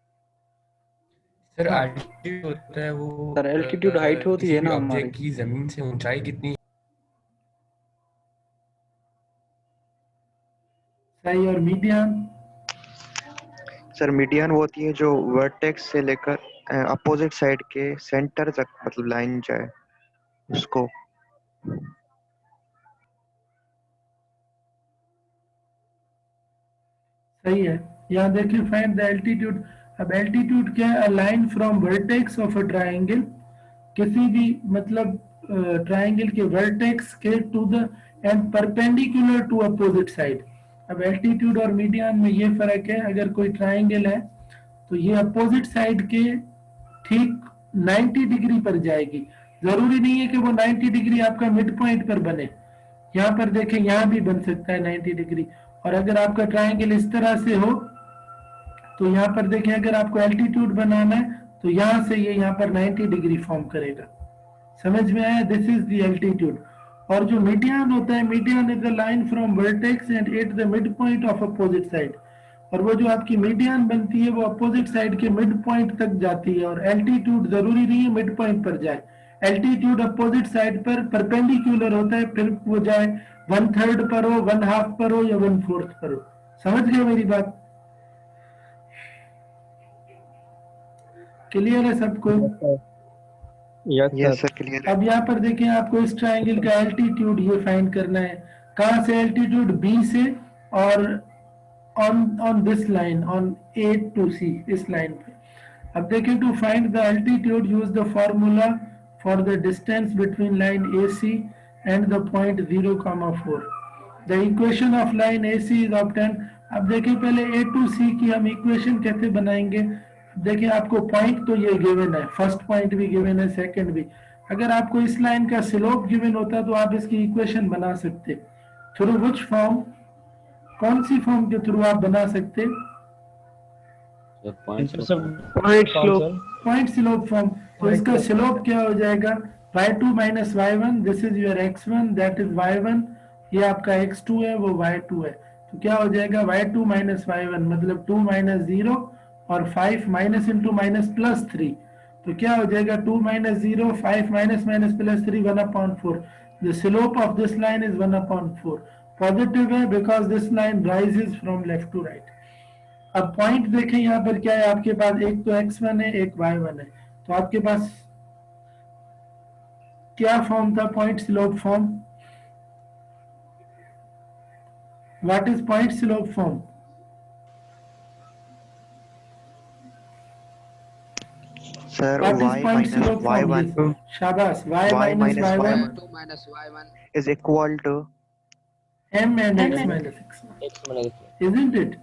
सर altitude होता है वो सर एल्टीट्यूड हाइट होती किसी है भी ना हमारी ऑब्जेक्ट की जमीन से ऊंचाई कितनी सही। और मीडियन? सर मीडियन वो होती है जो वर्टेक्स से लेकर अपोजिट साइड के सेंटर तक मतलब लाइन जाए उसको सही है। यहाँ देखिए फाइंड द एल्टीट्यूड। अब एल्टीट्यूड क्या है? A line from vertex of a triangle, किसी भी मतलब ट्राइंगल के वर्टेक्स के to the and perpendicular to opposite side. अब एल्टीट्यूड और मीडियन में ये फर्क है, अगर कोई ट्राइंगल है तो ये अपोजिट साइड के ठीक 90 डिग्री पर जाएगी। जरूरी नहीं है कि वो 90 डिग्री आपका मिड पॉइंट पर बने। यहाँ पर देखें, यहाँ भी बन सकता है 90 डिग्री। और अगर आपका ट्राइंगल इस तरह से हो तो यहाँ पर देखें, अगर आपको एल्टीट्यूड बनाना है तो यहाँ से ये यहाँ पर 90 डिग्री फॉर्म करेगा। समझ में आया? This is the altitude. और जो मीडियन होता है, median is the line from vertex and at the mid point of opposite side. और वो जो आपकी मीडियन बनती है वो अपोजिट साइड के मिड पॉइंट तक जाती है। और एल्टीट्यूड जरूरी नहीं है मिड पॉइंट पर जाए, एल्टीट्यूड अपोजिट साइड पर परपेंडिकुलर होता है, फिर वो जाए 1/3 पर हो, 1/2 पर हो या 1/4 पर हो। समझ गए मेरी बात? क्लियर है सबको? यस सर क्लियर है अब यहाँ पर देखिए, आपको इस ट्राइंगल का एल्टीट्यूड ये फाइंड करना है। कहाँ से एल्टीट्यूड? बी से, और on this line, on A to C, इस लाइन पे। अब देखिए, to find the altitude use the formula for the distance between line A C and the point 0,4। The equation of line A C is obtained. अब देखिए, पहले ए to सी की हम equation कैसे बनाएंगे। देखिए, आपको पॉइंट तो ये गिवन है, फर्स्ट पॉइंट भी गिवन है, सेकंड भी। अगर आपको इस लाइन का स्लोप गिवन होता तो आप इसकी इक्वेशन बना सकते। Through which form? कौन सी फॉर्म के थ्रू आप बना सकते? Point slope form. तो इसका स्लोप क्या हो जाएगा? y2 minus y1, this is your x1, that is y1, ये आपका x2 है, वो y2 है। तो क्या हो जाएगा? y2 minus y1 मतलब 2 minus 0 और 5 माइनस इंटू माइनस प्लस 3। तो क्या हो जाएगा? 2 minus 0, 5 minus minus plus 3, 1/4। The slope of this line is 1/4। Positive है because this line rises from left to right. अब पॉइंट देखें, यहाँ पर क्या है आपके पास? एक तो x1 है, एक y1 है। तो आपके पास क्या फॉर्म था? Point slope form. What is point slope form? Sir What is y point minus slope form? y1 Yes. Shabash. Y y minus minus y1 2 minus y1 is equal to m and x minus x1, isn't it?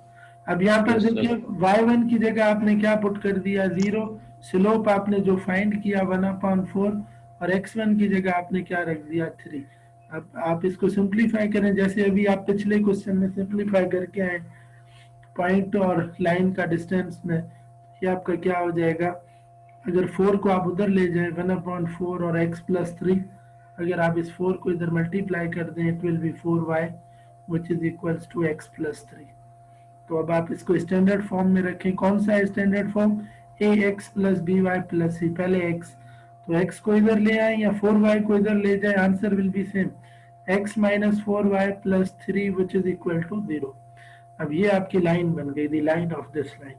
अब यहाँ पर देखिए, y1 की जगह आपने क्या put कर दिया? 0। स्लोप आपने जो फाइंड किया 1/4, और x1 की जगह आपने क्या रख दिया? 3। अब आप इसको सिंप्लीफाई करें, जैसे अभी आप पिछले क्वेश्चन में सिंप्लीफाई करके आए पॉइंट और लाइन का डिस्टेंस में। ये आपका क्या हो जाएगा? अगर 4 को आप उधर ले जाएं 1/4 और x plus 3, अगर आप इस 4 को इधर मल्टीप्लाई कर दें, it will be 4y which is equals to x plus 3। तो अब आप इसको स्टैंडर्ड फॉर्म में रखें। कौन सा है standard form? ax plus by plus c। पहले x, तो x को इधर ले आए या 4y को इधर ले जाए, answer will B same, x minus 4y plus 3 which is equal to 0। अब ये आपकी लाइन बन गई, the line of this line.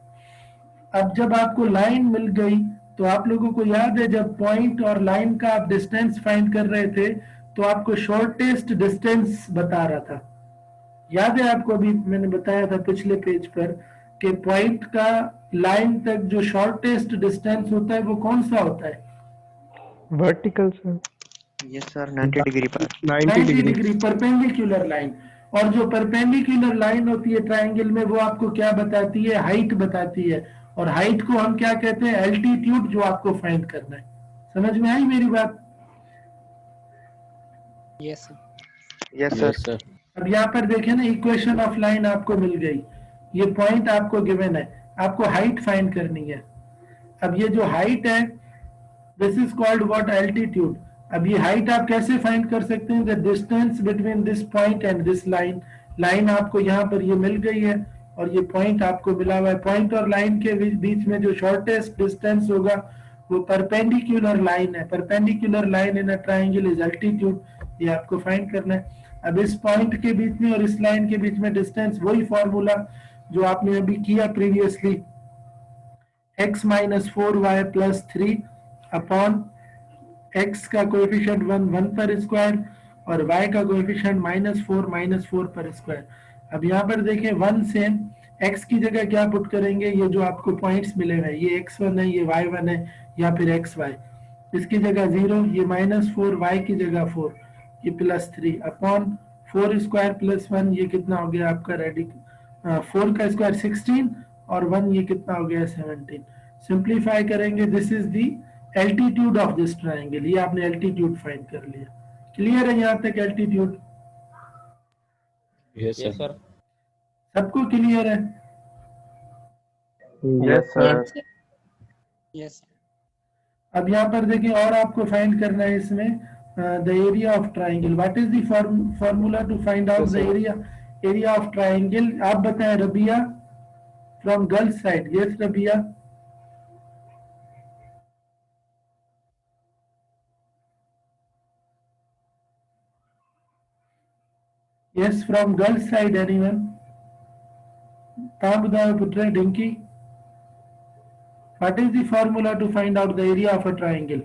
अब जब आपको लाइन मिल गई तो आप लोगों को याद है, जब पॉइंट और लाइन का आप डिस्टेंस फाइंड कर रहे थे तो आपको शॉर्टेस्ट डिस्टेंस बता रहा था। याद है आपको? अभी मैंने बताया था पिछले पेज पर कि पॉइंट का लाइन तक जो शॉर्टेस्ट डिस्टेंस होता है वो कौन सा होता है? Vertical sir. Yes sir 90 degree पर 90 डिग्री परपेंडिकुलर लाइन। और जो परपेंडिकुलर लाइन होती है ट्राइंगल में, वो आपको क्या बताती है? हाइट बताती है। और हाइट को हम क्या कहते हैं? एल्टीट्यूड, जो आपको फाइंड करना है। समझ में आई मेरी बात? यस यस सर अब यहाँ पर देखें ना, इक्वेशन ऑफ लाइन आपको मिल गई, ये पॉइंट आपको गिवन है, आपको हाइट फाइंड करनी है। अब ये जो हाइट है this is called what, altitude. अब ये हाइट आप कैसे फाइंड कर सकते हैं, the distance between this point and this line. Line आपको यहाँ पर ये मिल गई है और ये पॉइंट आपको मिला हुआ है। पॉइंट और लाइन के बीच में जो शॉर्टेस्ट डिस्टेंस होगा वो परपेंडिकुलर लाइन है। Perpendicular line in a triangle is altitude, ये आपको फाइंड करना है। अब इस पॉइंट के बीच में और इस लाइन के बीच में डिस्टेंस, वही फॉर्मूला जो आपने अभी किया previously, x minus 4y plus 3 upon x का कोएफिशिएंट 1 पर स्क्वायर और y का कोएफिशिएंट -4 पर स्क्वायर। अब यहाँ पर देखें 1 से x की जगह क्या पुट करेंगे, ये जो आपको पॉइंट्स मिले हुए हैं, ये x1 है, ये y1 है, या फिर xy, इसकी जगह 0, ये -4, y की जगह 4, ये +3 अपॉन 4 स्क्वायर प्लस 1, ये कितना हो गया आपका 4 का स्क्वायर 16 और 1 ये कितना हो गया 17। सिंप्लीफाई करेंगे, this is the altitude of this triangle. ये आपने एल्टीट्यूड फाइंड कर लिया। क्लियर है यहाँ तक altitude? Yes yes sir. Sir. सबको क्लियर है? Yes, sir. यस अब यहाँ पर देखिए और आपको फाइंड करना है इसमें the area of triangle. What is the formula to find out the area of triangle? आप बताएं Rabia from girls side. Yes Rabia. Yes, from girls side, anyone? तव्हां ॿुधायो पुट डिंकी, what is the formula to find out the area of a triangle?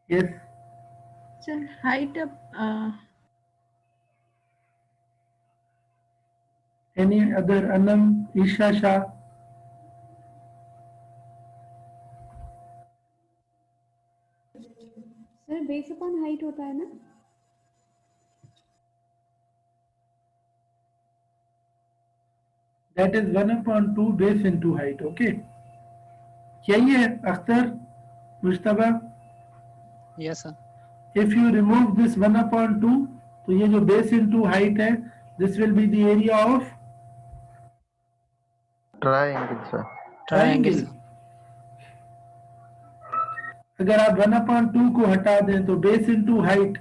Yes, Sir, height of any other? Anam, Isha, Shah? Sir base upon height होता है ना? That is 1/2 base into height. Okay, यही है Akhtar, Mushtaba. Yes sir. If you remove this 1/2, तो ये जो base into height है, this will be the area of triangle sir. Triangle. अगर आप 1/2 को हटा दें तो बेस इनटू हाइट,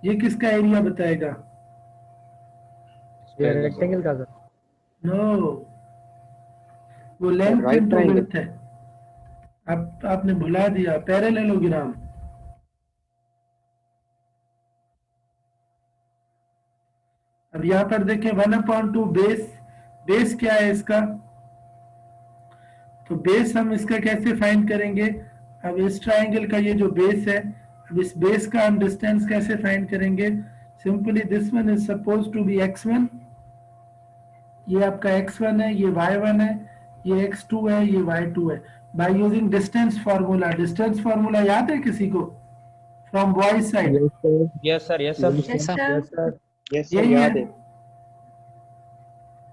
ये किसका एरिया बताएगा? ये रेक्टेंगल का सर। नो, वो length Right into triangle. Width है। आपने भुला दिया पैरेललोग्राम। अब यहाँ पर देखें 1/2 बेस क्या है इसका? तो बेस हम इसका कैसे फाइंड करेंगे? अब इस ट्राइंगल का ये जो बेस है, अब इस बेस का हम डिस्टेंस कैसे फाइंड करेंगे? Simply this one is suppose to be x1, ये आपका x1 है, ये y1 है, ये x2 है, ये y2 है। By using distance formula. Distance formula याद है किसी को from boys side? Yes sir. Yes sir. Yes sir. Yes sir. Yes यही है, याद है।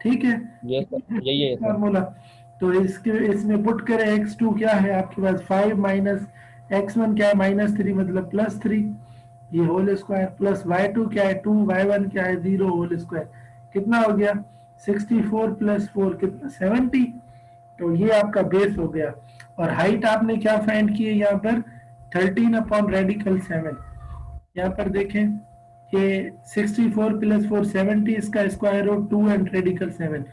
ठीक है यस सर, यही है सर। फार्मूला। तो इसमें पुट करें x2 क्या है आपके पास 5 माइनस x1 क्या है -3 मतलब +3, ये होल स्क्वायर, प्लस y2 क्या है 2, y1 क्या है 0 होल स्क्वायर, कितना हो गया 64 + 4 कितना 70। तो ये आपका बेस हो गया। और हाइट आपने क्या फाइंड की है यहाँ पर 13/7। यहाँ पर देखें कि 64 + 4 70, इसका स्क्वायर रूट 2 एंड रेडिकल 7।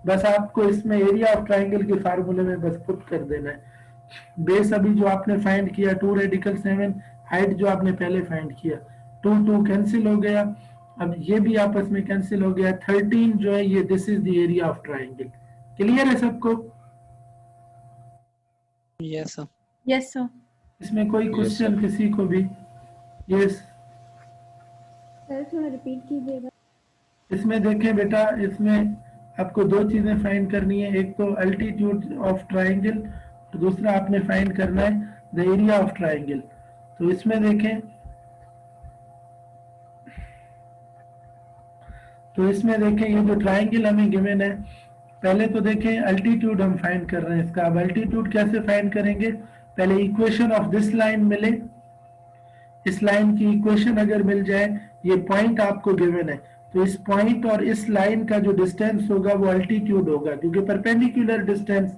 बस आपको इसमें एरिया ऑफ ट्राइंगल के फार्मूले में बस पुट कर देना है। बेस अभी जो आपने फाइंड किया 2 रेडिकल 7, हाइट जो आपने पहले फाइंड किया 2 कैंसिल हो गया। अब ये भी आपस में कैंसिल हो गया। 13 जो है ये this is the area of triangle. Clear है सबको? Yes sir. Yes sir. इसमें कोई Yes, क्वेश्चन किसी को भी? यस। सर थोड़ा रिपीट कीजिएगा। इसमें देखें बेटा, इसमें आपको 2 चीजें फाइंड करनी है। एक तो अल्टीट्यूड ऑफ ट्राइंगल, तो दूसरा आपने फाइंड करना है द एरिया ऑफ ट्राइंगल। तो इसमें देखें, ये जो ट्राइंगल हमें गिवन है, पहले तो देखें अल्टीट्यूड हम फाइंड कर रहे हैं इसका। अब अल्टीट्यूड कैसे फाइंड करेंगे? पहले इक्वेशन ऑफ दिस लाइन मिले, इस लाइन की इक्वेशन अगर मिल जाए, ये पॉइंट आपको गिवन है तो इस पॉइंट और इस लाइन का जो डिस्टेंस होगा वो अल्टीट्यूड होगा, क्योंकि परपेंडिकुलर डिस्टेंस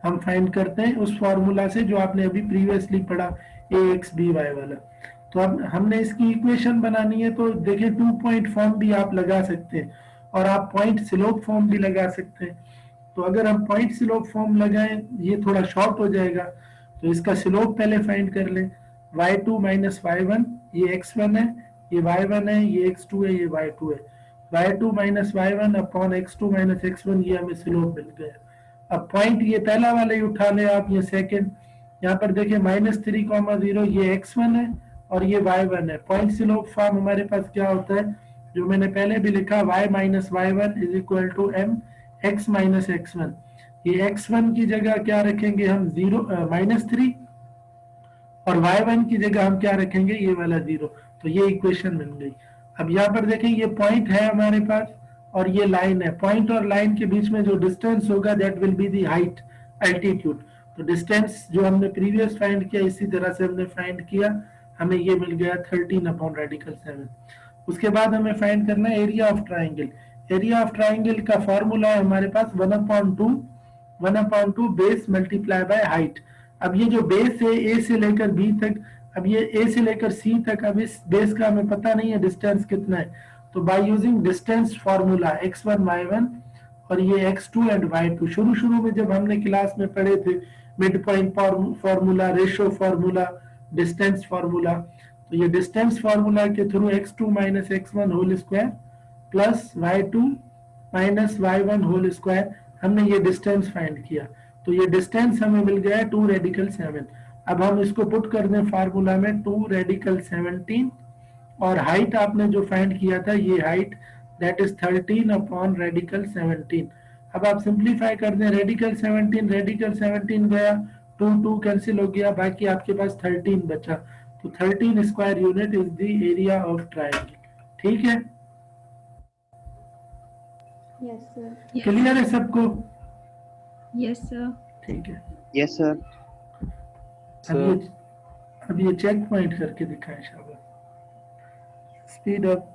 हम फाइंड करते हैं उस फॉर्मूला से जो आपने अभी प्रीवियसली पढ़ा ए एक्स बी वाई वाला। तो अब हमने इसकी इक्वेशन बनानी है, तो देखिए 2 पॉइंट फॉर्म भी आप लगा सकते हैं और आप पॉइंट स्लोप फॉर्म भी लगा सकते हैं। तो अगर हम पॉइंट स्लोप फॉर्म लगाएं, ये थोड़ा शॉर्ट हो जाएगा, तो इसका स्लोप पहले फाइंड कर लें। y2 माइनस y1 ये x1 है, ये y1 है, ये x2 है, ये y2 है। y2 minus y1 upon x2 minus x1 ये हमें स्लोप मिल गया। अब पॉइंट ये पहला वाला ही उठा ले आप, ये सेकंड, यहाँ पर देखिए -3,0 ये x1 है और ये y1 है। पॉइंट स्लोप फॉर्म हमारे पास क्या होता है, जो मैंने पहले भी लिखा, y minus y1 is equal to m x minus x1। ये x1 की जगह क्या रखेंगे हम, -3, और y1 की जगह हम क्या रखेंगे, ये वाला 0। तो ये इक्वेशन बन गई। अब यहाँ पर देखें, ये पॉइंट है हमारे पास और ये लाइन है। पॉइंट और लाइन के बीच में जो डिस्टेंस होगा that will be the height, altitude. तो डिस्टेंस जो हमने प्रीवियस फाइंड किया, इसी तरह से हमने फाइंड किया, हमें ये मिल गया 13/7। उसके बाद हमें फाइंड करना है area of triangle. Area of triangle का फॉर्मूला है हमारे पास 1/2 बेस मल्टीप्लाई बाय हाइट। अब ये जो बेस है ए से लेकर बी तक, अब ये ए से लेकर सी तक, अब इस बेस का हमें पता नहीं है डिस्टेंस कितना है, तो by using distance formula x1 y1 और ये x2 एंड y2, शुरू में जब हमने क्लास में पढ़े थे mid point formula, ratio formula, distance formula, तो ये डिस्टेंस फॉर्मूला के through x2 minus x1 whole square plus y2 minus y1 whole square हमने ये डिस्टेंस फाइंड किया। तो ये डिस्टेंस हमें मिल गया 2 रेडिकल 7। अब हम इसको पुट कर दें फार्मूला में, 2 रेडिकल 17, और हाइट आपने जो फाइंड किया था ये height that is 13 upon radical 17। अब आप सिंप्लीफाई कर दें, रेडिकल 17 गया, 2 कैंसिल हो गया, बाकी आपके पास 13 बचा। तो 13 square unit is the area of triangle. ठीक है, यस सर। क्लियर है सबको? Yes sir. ठीक है, यस सर। अब ये चेक पॉइंट करके दिखाएं शाबाश, स्पीड अप।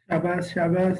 शाबाश शाबाश।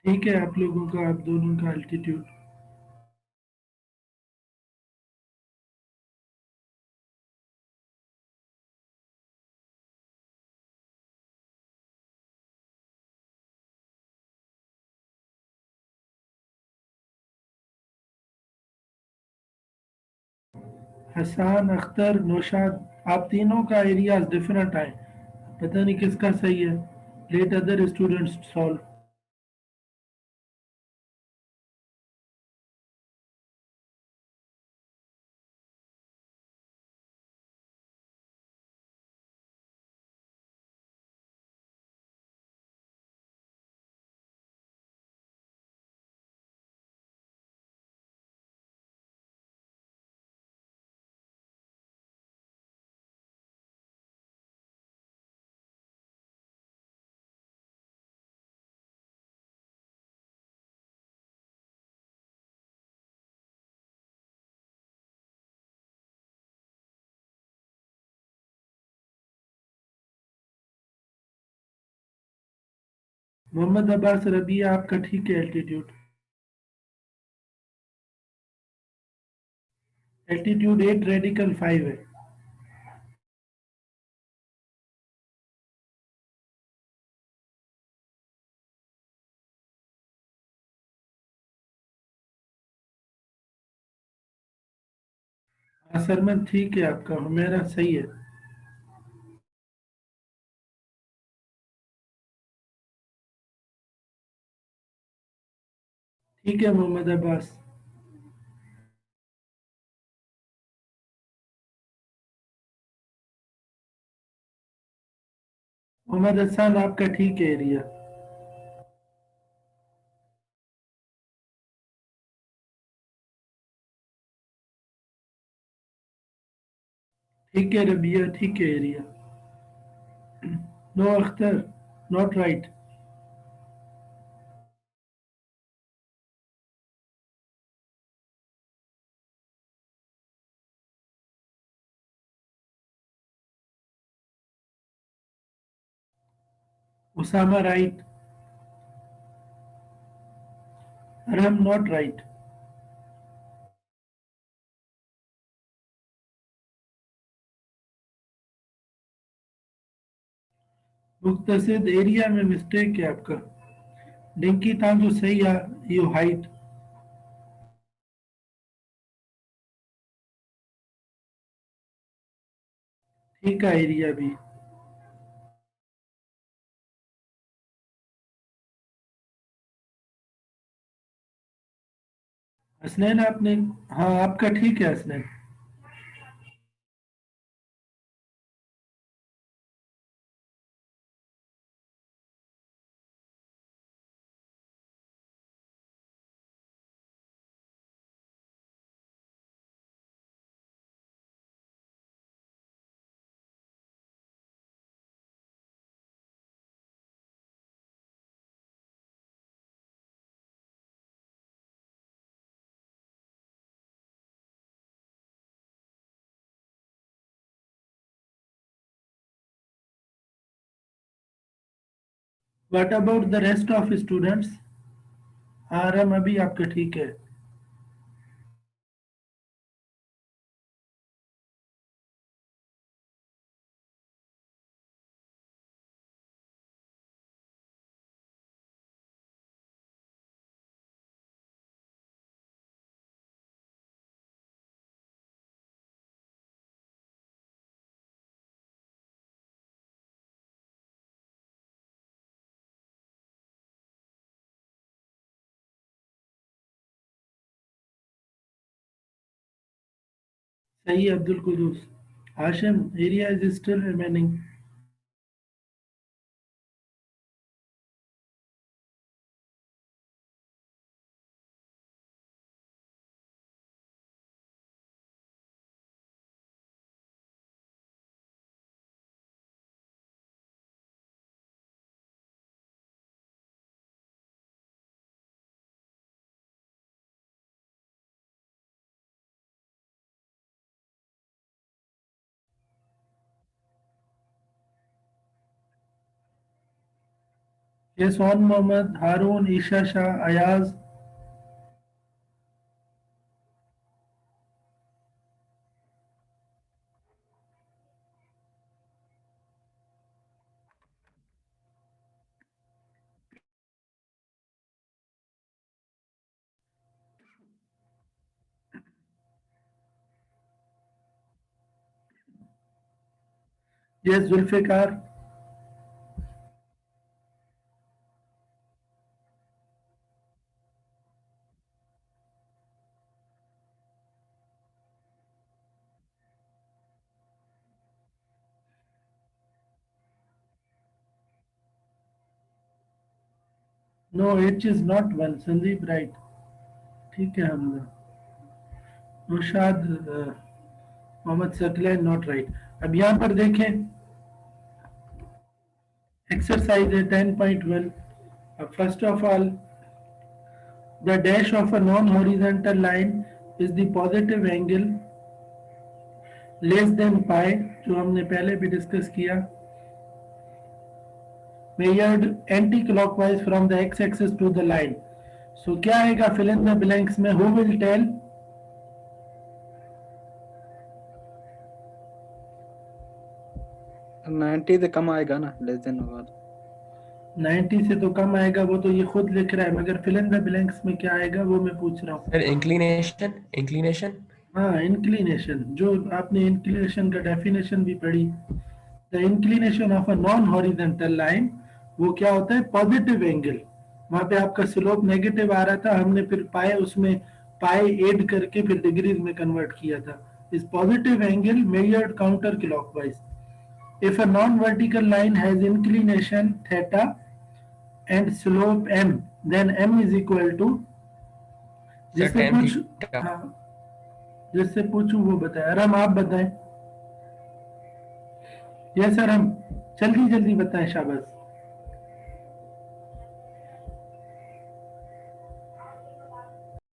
ठीक है, आप लोगों का, आप दोनों का एल्टीट्यूड। हसान, अख्तर, नौशाद, आप तीनों का एरियाज डिफरेंट आए। पता नहीं किसका सही है। Let other students solve. Mohammad Abbas Rabia, आपका ठीक है एल्टीट्यूड। एल्टीट्यूड 8, रेडिकल 5 है। हाँ सरमन, ठीक है आपका, मेरा सही है। ठीक है मोहम्मद अब्बास। मोहम्मद हसन, आपका ठीक है एरिया। ठीक है रबिया, ठीक है area. No Akhtar, not right. Usama right. Arham not right. Muqtasid area में मिस्टेक है आपका। डिंकी था जो सही है, यू हाइट। ठीक है एरिया भी। हसनैन आपने, हाँ आपका ठीक है Hasnain. What about the rest of students? आरम अभी आपका ठीक है। सही है Abdul Quddus. Hashim, area is still remaining. Yes, on Mohammed, Harun, Isha Shah, Ayaz. Yes, Zulfikar. No, H is not one. Sandeep right. ठीक है हमने। Rushad, Mohammad Saqlain not right. अब यहाँ पर देखें, एक्सरसाइज है 10.1। अब first of all, the dash of a non horizontal line is the positive angle less than pi, जो हमने पहले भी डिस्कस किया। measured anti-clockwise from the x-axis to the line. So क्या आएगा fill in the blanks में? Who will tell? Ninety से कम आएगा ना, लेस देन होगा। 90 से तो कम आएगा, वो तो ये खुद लिख रहा है, मगर fill in the blanks में क्या आएगा वो मैं पूछ रहा हूँ। सर इंक्लिनेशन हाँ, इंक्लिनेशन, जो आपने इंक्लिनेशन का डेफिनेशन भी पढ़ी। The inclination of a non horizontal line, वो क्या होता है? Positive angle. वहां पे आपका स्लोप नेगेटिव आ रहा था, हमने फिर पाए उसमें पाए ऐड करके फिर डिग्रीज में कन्वर्ट किया था। इस positive angle measured counter clockwise. If a non vertical line has inclination theta and slope m, then m is equal to, जिससे पूछूं वो बताए। आराम आप बताएं। यस सर, हम जल्दी जल्दी बताएं, शाबाश।